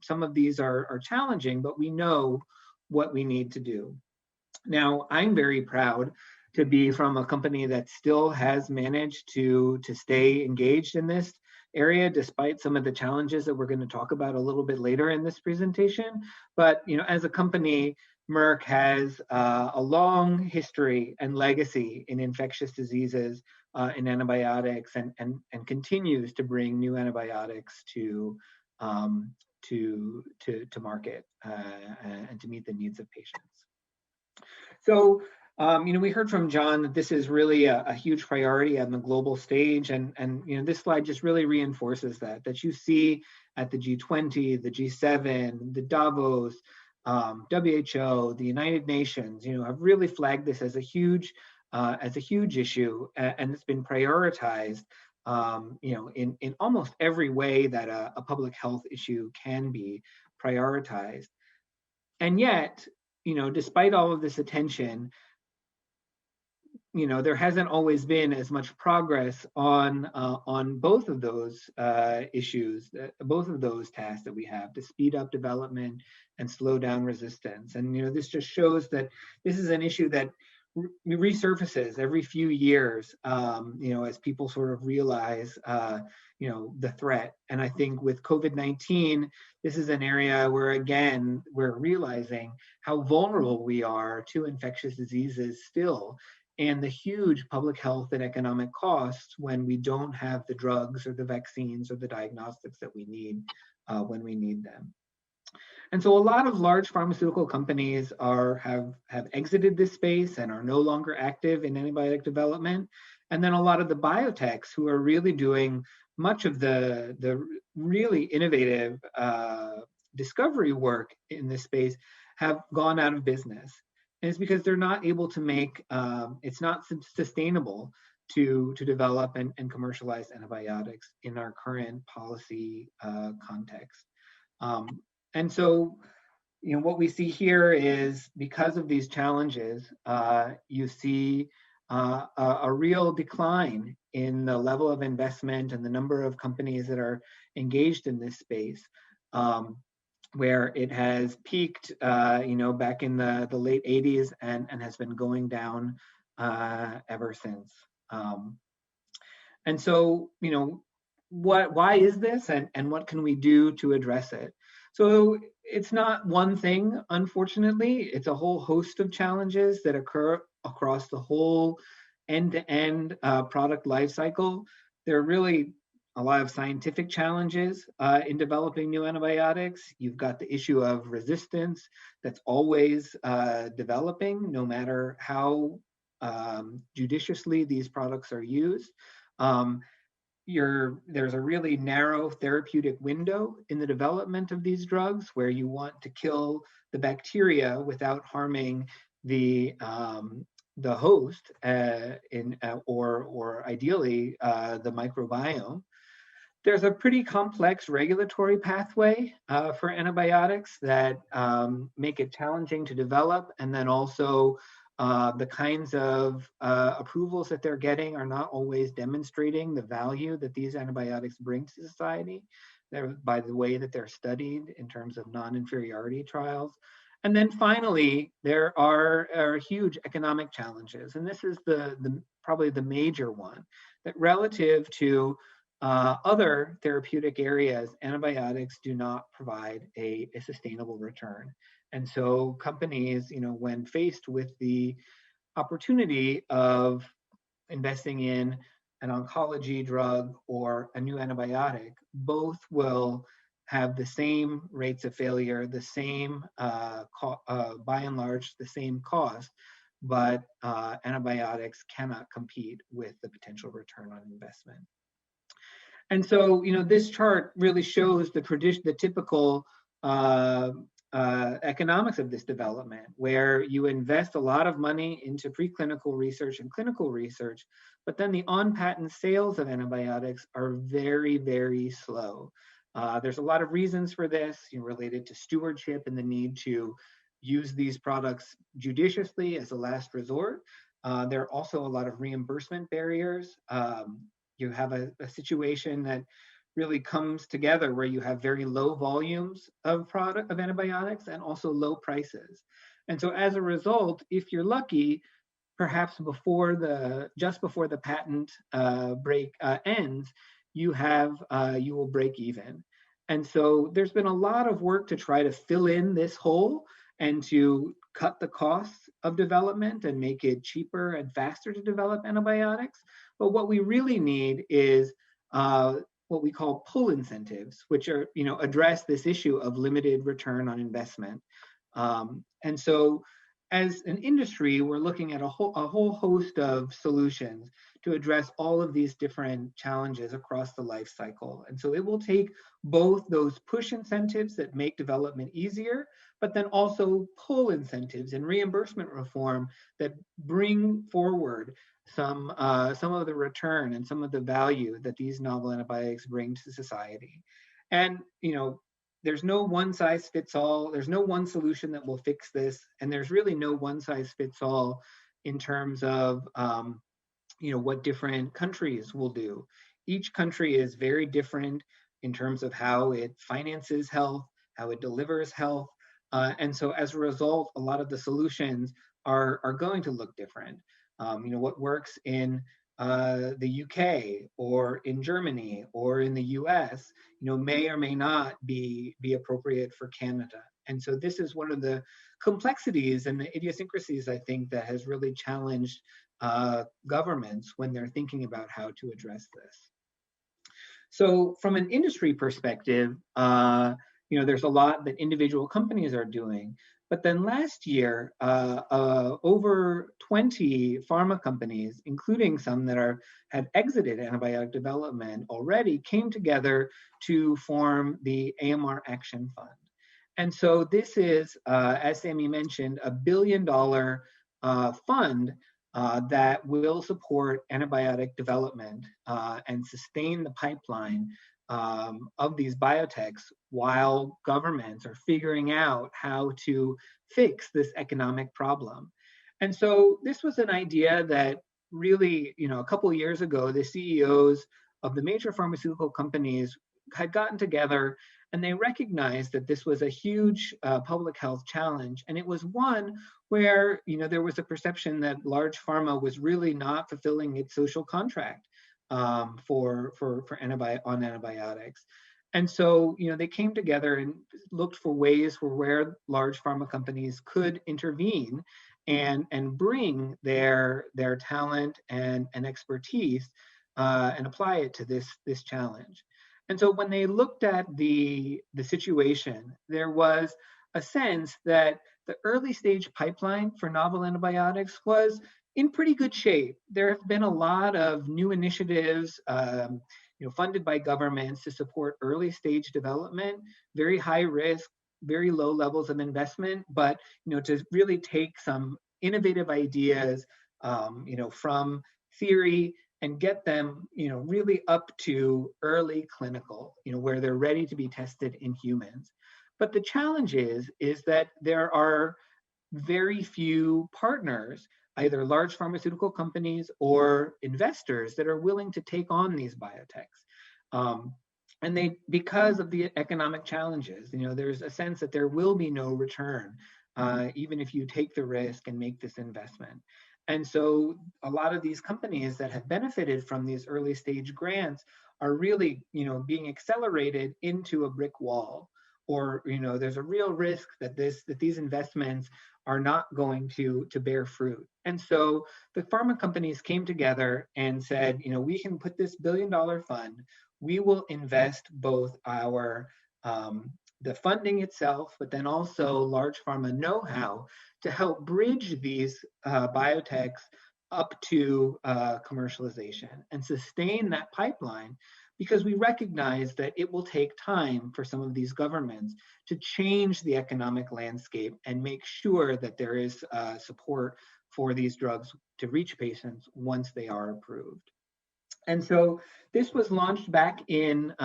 some of these are challenging, but we know what we need to do. Now, I'm very proud to be from a company that still has managed to stay engaged in this area, despite some of the challenges that we're going to talk about a little bit later in this presentation. But as a company, Merck has a long history and legacy in infectious diseases, in antibiotics, and continues to bring new antibiotics to market and to meet the needs of patients. So, we heard from John that this is really a huge priority on the global stage, and this slide just really reinforces that you see at the G20, the G7, the Davos, WHO, the United Nations, have really flagged this as a huge issue, and it's been prioritized, in almost every way that a public health issue can be prioritized. And yet, despite all of this attention, there hasn't always been as much progress on both of those issues, both of those tasks that we have to speed up development and slow down resistance. And this just shows that this is an issue that resurfaces every few years, as people sort of realize, the threat. And I think with COVID-19, this is an area where, again, we're realizing how vulnerable we are to infectious diseases still, and the huge public health and economic costs when we don't have the drugs or the vaccines or the diagnostics that we need when we need them. And so a lot of large pharmaceutical companies have exited this space and are no longer active in antibiotic development. And then a lot of the biotechs who are really doing much of the really innovative discovery work in this space have gone out of business. And it's because they're not able to make, it's not sustainable to develop and commercialize antibiotics in our current policy context. And so, what we see here is, because of these challenges, you see a real decline in the level of investment and the number of companies that are engaged in this space, where it has peaked, back in the late 80s and has been going down ever since. And so, why is this, and what can we do to address it? So it's not one thing, unfortunately. It's a whole host of challenges that occur across the whole end-to-end product life cycle. There are really a lot of scientific challenges in developing new antibiotics. You've got the issue of resistance that's always developing, no matter how judiciously these products are used. There's a really narrow therapeutic window in the development of these drugs, where you want to kill the bacteria without harming the host, or ideally the microbiome. There's a pretty complex regulatory pathway for antibiotics that make it challenging to develop, and then also the kinds of approvals that they're getting are not always demonstrating the value that these antibiotics bring to society, by the way that they're studied in terms of non-inferiority trials. And then finally, there are huge economic challenges. And this is probably the major one, that relative to other therapeutic areas, antibiotics do not provide a sustainable return. And so companies, when faced with the opportunity of investing in an oncology drug or a new antibiotic, both will have the same rates of failure, the same, by and large, the same cost, but antibiotics cannot compete with the potential return on investment. And so, this chart really shows the typical economics of this development, where you invest a lot of money into preclinical research and clinical research, but then the on-patent sales of antibiotics are very, very slow. There's a lot of reasons for this, related to stewardship and the need to use these products judiciously as a last resort. There are also a lot of reimbursement barriers. You have a situation that really comes together where you have very low volumes of antibiotics and also low prices. And so as a result, if you're lucky, perhaps just before the patent break ends, you will break even. And so there's been a lot of work to try to fill in this hole and to cut the costs of development and make it cheaper and faster to develop antibiotics. But what we really need is what we call pull incentives, which are, address this issue of limited return on investment. And so as an industry, we're looking at a whole host of solutions to address all of these different challenges across the life cycle. And so it will take both those push incentives that make development easier, but then also pull incentives and reimbursement reform that bring forward some of the return and some of the value that these novel antibiotics bring to society. And, there's no one size fits all. There's no one solution that will fix this. And there's really no one size fits all in terms of, what different countries will do. Each country is very different in terms of how it finances health, how it delivers health. And so as a result, a lot of the solutions are going to look different. What works in the UK or in Germany or in the US, may or may not be appropriate for Canada. And so this is one of the complexities and the idiosyncrasies, I think, that has really challenged governments when they're thinking about how to address this. So from an industry perspective, there's a lot that individual companies are doing. But then last year, over 20 pharma companies, including some that had exited antibiotic development already, came together to form the AMR Action Fund. And so this is, as Sammy mentioned, $1 billion fund that will support antibiotic development and sustain the pipeline of these biotechs while governments are figuring out how to fix this economic problem. And so this was an idea that really, a couple of years ago, the CEOs of the major pharmaceutical companies had gotten together and they recognized that this was a huge public health challenge. And it was one where, there was a perception that large pharma was really not fulfilling its social contract for antibiotics. And so, they came together and looked for ways where large pharma companies could intervene and bring their talent and expertise and apply it to this challenge. And so when they looked at the situation, there was a sense that the early stage pipeline for novel antibiotics was in pretty good shape. There have been a lot of new initiatives, funded by governments to support early stage development, very high risk, very low levels of investment, but to really take some innovative ideas, from theory and get them, really up to early clinical, where they're ready to be tested in humans. But the challenge is that there are very few partners, either large pharmaceutical companies or investors, that are willing to take on these biotechs. And because of the economic challenges, there's a sense that there will be no return, even if you take the risk and make this investment. And so a lot of these companies that have benefited from these early stage grants are really, being accelerated into a brick wall, or, there's a real risk that these investments are not going to bear fruit. And so the pharma companies came together and said, we can put this $1 billion fund, we will invest both our the funding itself, but then also large pharma know-how to help bridge these biotechs up to commercialization and sustain that pipeline, because we recognize that it will take time for some of these governments to change the economic landscape and make sure that there is support for these drugs to reach patients once they are approved. And so this was launched back in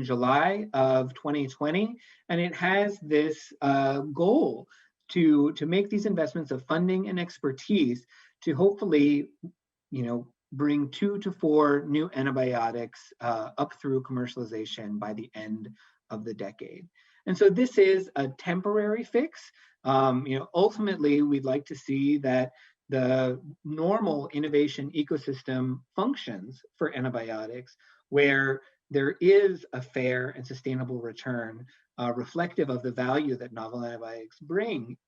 July of 2020, and it has this goal to make these investments of funding and expertise to hopefully, bring 2 to 4 new antibiotics up through commercialization by the end of the decade. And so this is a temporary fix. Ultimately, we'd like to see that the normal innovation ecosystem functions for antibiotics, where there is a fair and sustainable return reflective of the value that novel antibiotics bring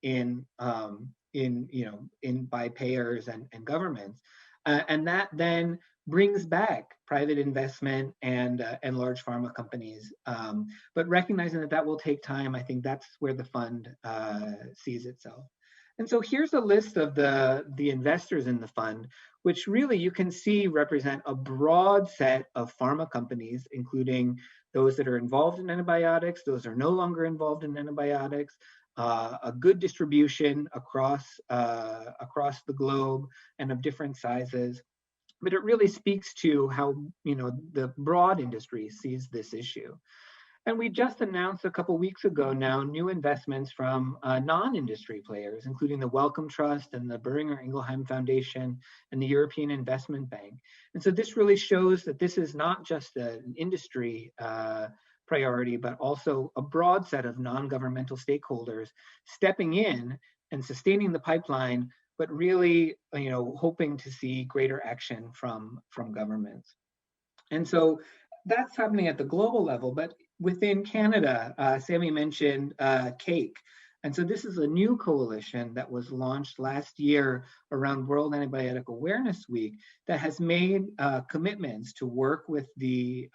by payers and governments, and that then brings back private investment and large pharma companies. But recognizing that will take time, I think that's where the fund sees itself. And so here's a list of the investors in the fund, which really you can see represent a broad set of pharma companies, including those that are involved in antibiotics, those that are no longer involved in antibiotics, a good distribution across the globe and of different sizes. But it really speaks to how the broad industry sees this issue. And we just announced a couple weeks ago now new investments from non-industry players, including the Wellcome Trust and the Boehringer Ingelheim Foundation and the European Investment Bank. And so this really shows that this is not just an industry priority, but also a broad set of non-governmental stakeholders stepping in and sustaining the pipeline, but really hoping to see greater action from governments. And so that's happening at the global level, but within Canada, Sammy mentioned CAKE. And so this is a new coalition that was launched last year around World Antibiotic Awareness Week that has made commitments to work with the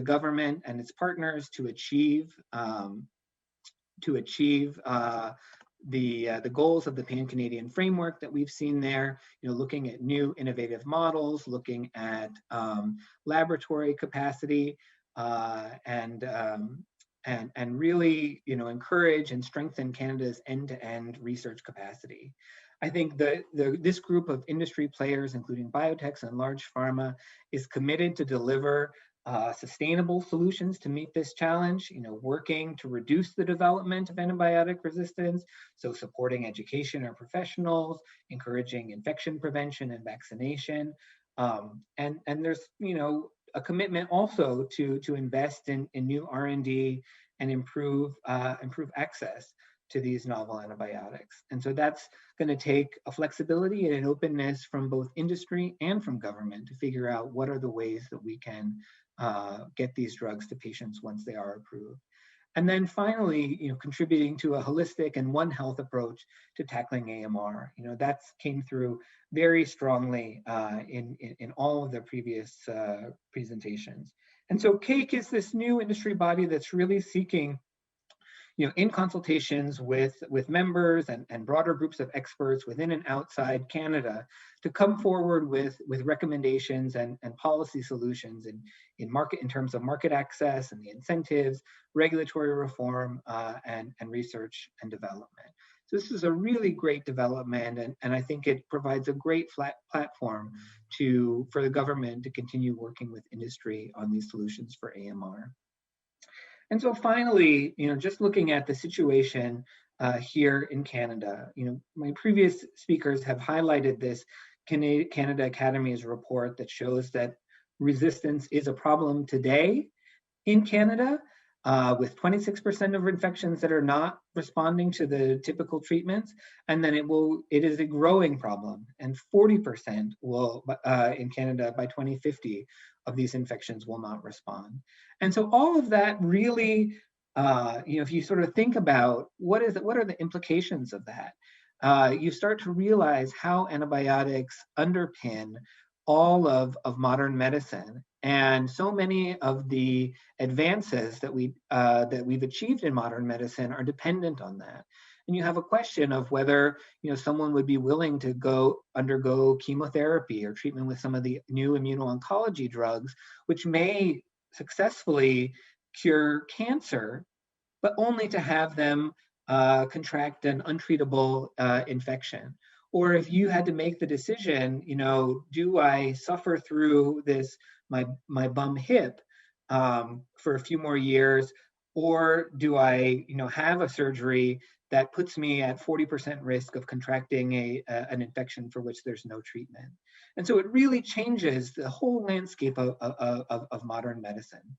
government and its partners to achieve the goals of the Pan-Canadian framework that we've seen there, looking at new innovative models, looking at laboratory capacity, and really, encourage and strengthen Canada's end-to-end research capacity. I think this group of industry players, including biotechs and large pharma, is committed to deliver sustainable solutions to meet this challenge, working to reduce the development of antibiotic resistance, so supporting education of professionals, encouraging infection prevention and vaccination. And there's, a commitment also to invest in new R&D and improve access to these novel antibiotics. And so that's going to take a flexibility and an openness from both industry and from government to figure out what are the ways that we can get these drugs to patients once they are approved. And then finally, contributing to a holistic and One Health approach to tackling AMR. That came through very strongly in all of the previous presentations. And so CAKE is this new industry body that's really seeking, in consultations with members and broader groups of experts within and outside Canada, to come forward with recommendations and policy solutions in terms of market access and the incentives, regulatory reform, and research and development. So this is a really great development, and I think it provides a great platform for the government to continue working with industry on these solutions for AMR. And so finally, just looking at the situation here in Canada, my previous speakers have highlighted this Canada Academy's report that shows that resistance is a problem today in Canada, with 26% of infections that are not responding to the typical treatments, and then it is a growing problem, and 40% will in Canada by 2050 of these infections will not respond. And so all of that really, if you sort of think about what are the implications of that, you start to realize how antibiotics underpin all of modern medicine, And so many of the advances that we've achieved in modern medicine are dependent on that. And you have a question of whether someone would be willing to undergo chemotherapy or treatment with some of the new immuno-oncology drugs, which may successfully cure cancer, but only to have them contract an untreatable infection. Or if you had to make the decision, do I suffer through this, my bum hip for a few more years, or do I, have a surgery that puts me at 40% risk of contracting an infection for which there's no treatment? And so it really changes the whole landscape of modern medicine.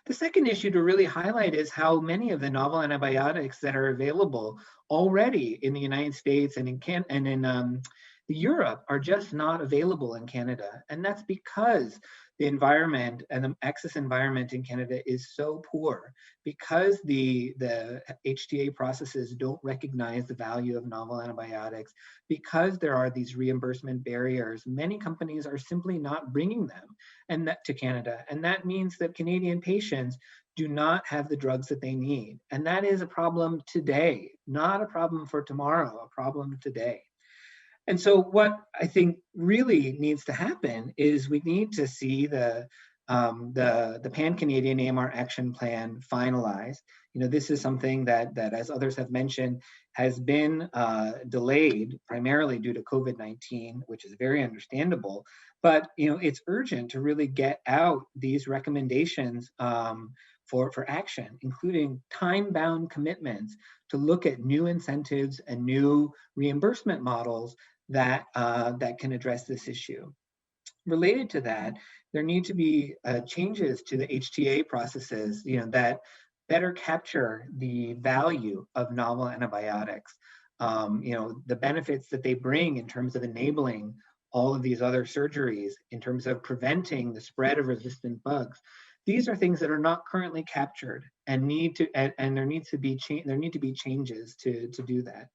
The second issue to really highlight is how many of the novel antibiotics that are available already in the United States and in Europe are just not available in Canada. And that's because the environment and the access environment in Canada is so poor, because the HTA processes don't recognize the value of novel antibiotics, because there are these reimbursement barriers. Many companies are simply not bringing them to Canada. And that means that Canadian patients do not have the drugs that they need. And that is a problem today, not a problem for tomorrow, a problem today. And so what I think really needs to happen is we need to see the Pan-Canadian AMR Action Plan finalized. This is something that as others have mentioned, has been delayed primarily due to COVID-19, which is very understandable. But it's urgent to really get out these recommendations for action, including time-bound commitments to look at new incentives and new reimbursement models that can address this issue. Related to that, there need to be changes to the HTA processes, that better capture the value of novel antibiotics, the benefits that they bring in terms of enabling all of these other surgeries, in terms of preventing the spread of resistant bugs. These are things that are not currently captured and there need to be changes to do that.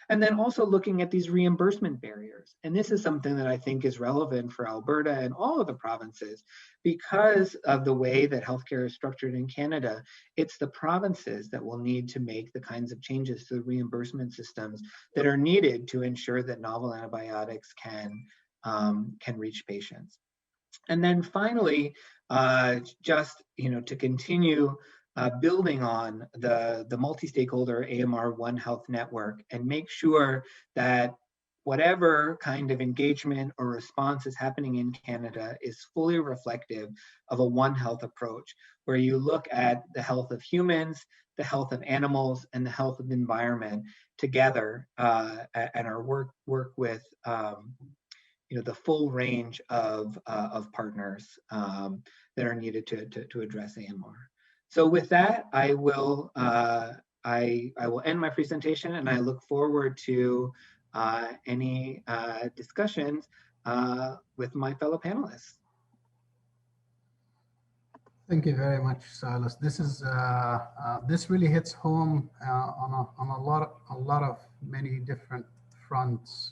And then also looking at these reimbursement barriers. And this is something that I think is relevant for Alberta and all of the provinces because of the way that healthcare is structured in Canada. It's the provinces that will need to make the kinds of changes to the reimbursement systems that are needed to ensure that novel antibiotics can reach patients. And then finally, just to continue building on the multi-stakeholder AMR One Health network and make sure that whatever kind of engagement or response is happening in Canada is fully reflective of a One Health approach, where you look at the health of humans, the health of animals, and the health of the environment together, and our work with the full range of partners that are needed to address AMR. So with that, I will end my presentation, and I look forward to any discussions with my fellow panelists. Thank you very much, Silas. This really hits home on a lot of many different fronts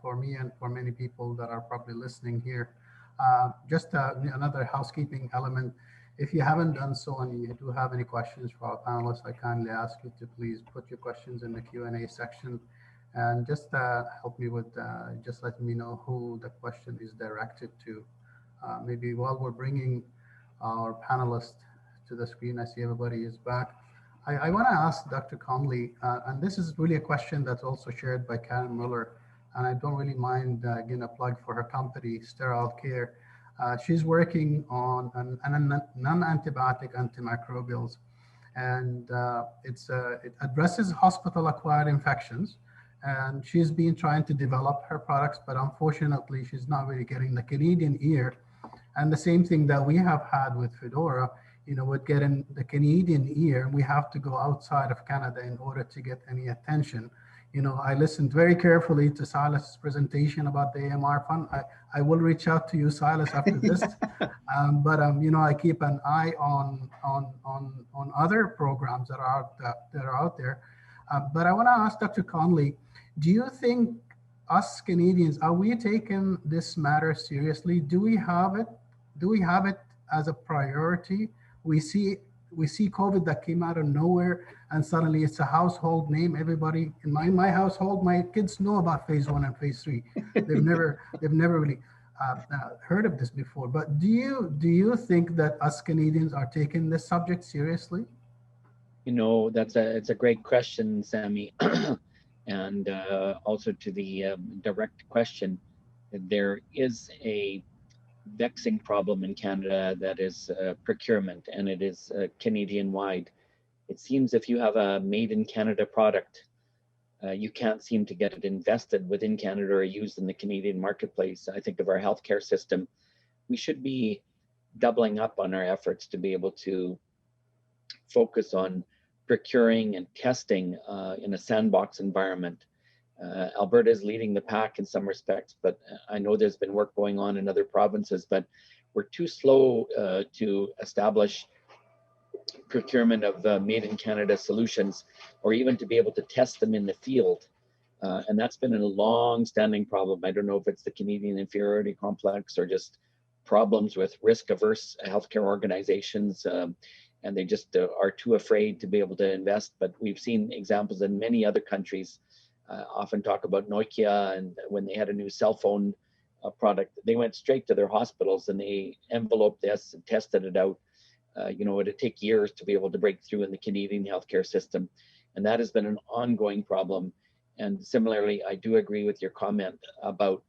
for me and for many people that are probably listening here. Just another housekeeping element. If you haven't done so and you do have any questions for our panelists, I kindly ask you to please put your questions in the Q&A section, and just help me with just letting me know who the question is directed to. Maybe while we're bringing our panelists to the screen, I see everybody is back. I want to ask Dr. Conley, and this is really a question that's also shared by Karen Muller, and I don't really mind getting a plug for her company, Sterile Care. She's working on non-antibiotic antimicrobials, and it addresses hospital-acquired infections. And she's been trying to develop her products, but unfortunately, she's not really getting the Canadian ear. And the same thing that we have had with Fedora, with getting the Canadian ear, we have to go outside of Canada in order to get any attention. I listened very carefully to Silas's presentation about the AMR fund. I will reach out to you, Silas, after this. But I keep an eye on other programs that are out there. But I want to ask Dr. Conley, do you think us Canadians, are we taking this matter seriously? Do we have it? do we have it as a priority? We see COVID that came out of nowhere, and suddenly it's a household name. Everybody in my household, my kids know about phase 1 and phase 3. They've never really heard of this before. But do you think that us Canadians are taking this subject seriously? You know, it's a great question, Sammy. And also to the direct question, there is a vexing problem in Canada that is procurement, and it is Canadian wide. It seems if you have a made in Canada product, you can't seem to get it invested within Canada or used in the Canadian marketplace. I think of our healthcare system. We should be doubling up on our efforts to be able to focus on procuring and testing in a sandbox environment. Alberta is leading the pack in some respects, but I know there's been work going on in other provinces, but we're too slow to establish procurement of made in Canada solutions, or even to be able to test them in the field. And that's been a long-standing problem. I don't know if it's the Canadian inferiority complex or just problems with risk-averse healthcare organizations, and they just are too afraid to be able to invest. But we've seen examples in many other countries. Often talk about Nokia, and when they had a new cell phone product, they went straight to their hospitals and they enveloped this and tested it out. You know, it'd take years to be able to break through in the Canadian healthcare system. And that has been an ongoing problem. And similarly, I do agree with your comment about,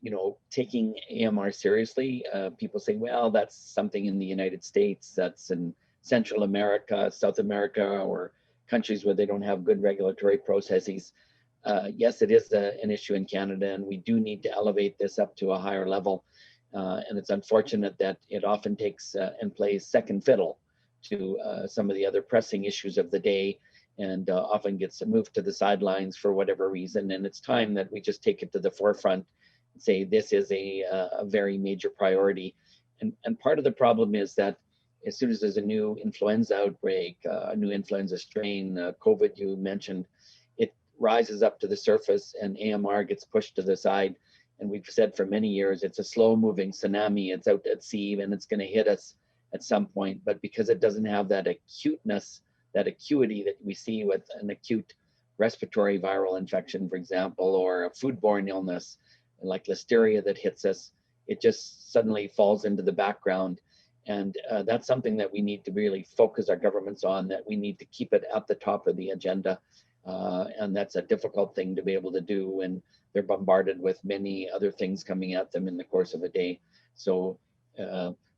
you know, taking AMR seriously. People say, well, that's something in the United States, that's in Central America, South America, or countries where they don't have good regulatory processes. Yes, it is an issue in Canada, and we do need to elevate this up to a higher level. And it's unfortunate that it often takes and plays second fiddle to some of the other pressing issues of the day, and often gets moved to the sidelines for whatever reason. And it's time that we just take it to the forefront and say this is a very major priority. And part of the problem is that as soon as there's a new influenza outbreak, a new influenza strain, COVID you mentioned, it rises up to the surface and AMR gets pushed to the side. And we've said for many years, it's a slow moving tsunami. It's out at sea and it's going to hit us at some point. But because it doesn't have that acuteness, that acuity that we see with an acute respiratory viral infection, for example, or a foodborne illness like listeria that hits us, it just suddenly falls into the background. And that's something that we need to really focus our governments on, that we need to keep it at the top of the agenda. And that's a difficult thing to be able to do when they're bombarded with many other things coming at them in the course of a day. So,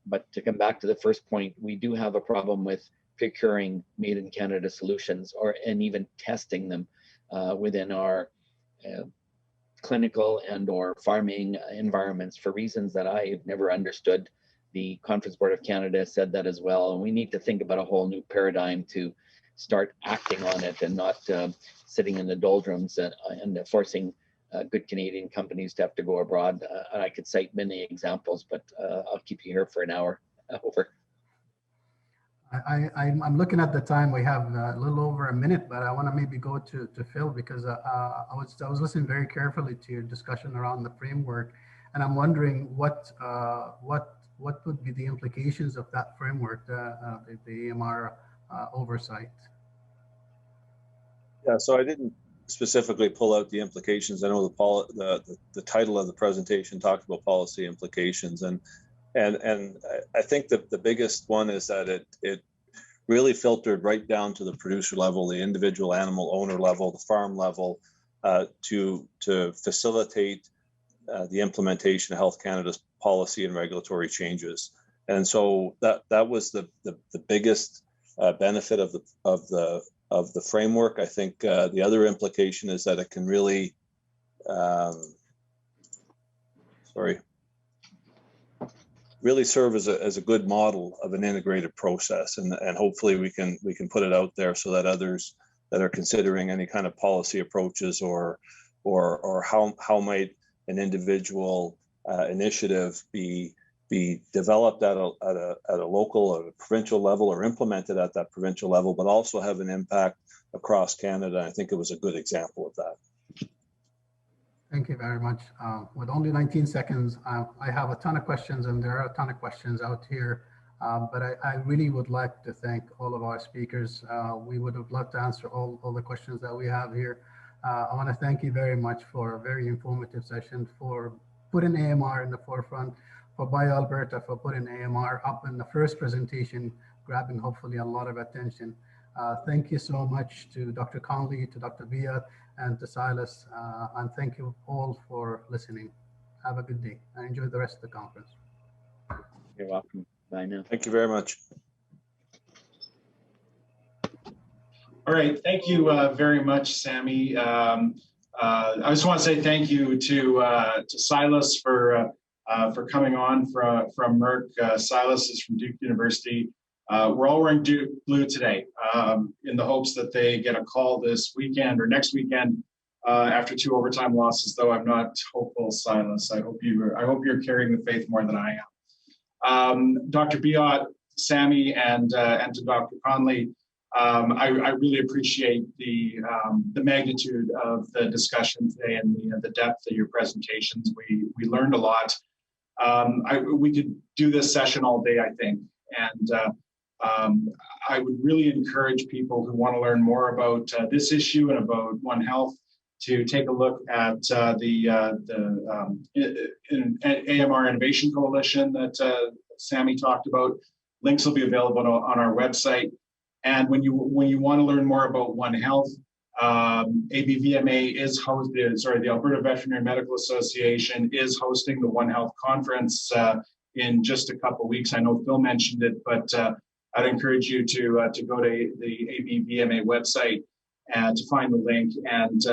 but to come back to the first point, we do have a problem with procuring made in Canada solutions, and even testing them within our clinical and or farming environments for reasons that I've never understood. The Conference Board of Canada said that as well. And we need to think about a whole new paradigm to start acting on it, and not sitting in the doldrums and forcing good Canadian companies to have to go abroad. And I could cite many examples, but I'll keep you here for an hour. Over. I'm looking at the time. We have a little over a minute, but I want to maybe go to Phil, because I was listening very carefully to your discussion around the framework, and I'm wondering what would be the implications of that framework, the AMR oversight. Yeah, so I didn't specifically pull out the implications. I know the title of the presentation talked about policy implications, and I think that the biggest one is that it really filtered right down to the producer level, the individual animal owner level, the farm level, to facilitate the implementation of Health Canada's policy and regulatory changes. And so that was the biggest benefit of the framework. I think the other implication is that it can really really serve as a good model of an integrated process, and hopefully we can put it out there so that others that are considering any kind of policy approaches or how might an individual initiative be developed at a local or a provincial level, or implemented at that provincial level, but also have an impact across Canada. I think it was a good example of that. Thank you very much. With only 19 seconds, I have a ton of questions, and there are a ton of questions out here. But I really would like to thank all of our speakers. We would have loved to answer all the questions that we have here. I want to thank you very much for a very informative session, for putting AMR in the forefront, for BioAlberta for putting AMR up in the first presentation, grabbing hopefully a lot of attention. Thank you so much to Dr. Conley, to Dr. Biat, and to Silas, and thank you all for listening. Have a good day and enjoy the rest of the conference. You're welcome. Bye now. Thank you very much. All right, thank you very much, Sammy. I just want to say thank you to Silas for coming on from Merck. Silas is from Duke University. We're all wearing Duke blue today in the hopes that they get a call this weekend or next weekend after 2 overtime losses. Though I'm not hopeful, Silas. I hope you're carrying the faith more than I am. Dr. Biat, Sammy, and to Dr. Conley, I really appreciate the magnitude of the discussion today and the depth of your presentations. We learned a lot. We could do this session all day, I think, and I would really encourage people who want to learn more about this issue and about One Health to take a look at the AMR Innovation Coalition that Sammy talked about. Links will be available on our website. And when you want to learn more about One Health, ABVMA is the Alberta Veterinary Medical Association is hosting the One Health Conference in just a couple of weeks. I know Phil mentioned it, but I'd encourage you to go to the ABVMA website and to find the link and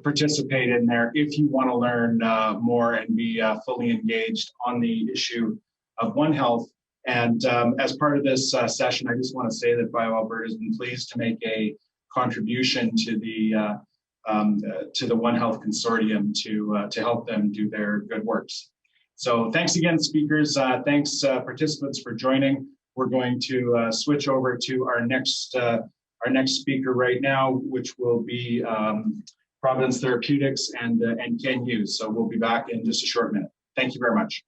participate in there if you want to learn more and be fully engaged on the issue of One Health. And as part of this session, I just want to say that BioAlberta has been pleased to make a contribution to the One Health Consortium to help them do their good works. So thanks again, speakers. Thanks, participants, for joining. We're going to switch over to our next speaker right now, which will be Providence Therapeutics and Ken Hughes. So we'll be back in just a short minute. Thank you very much.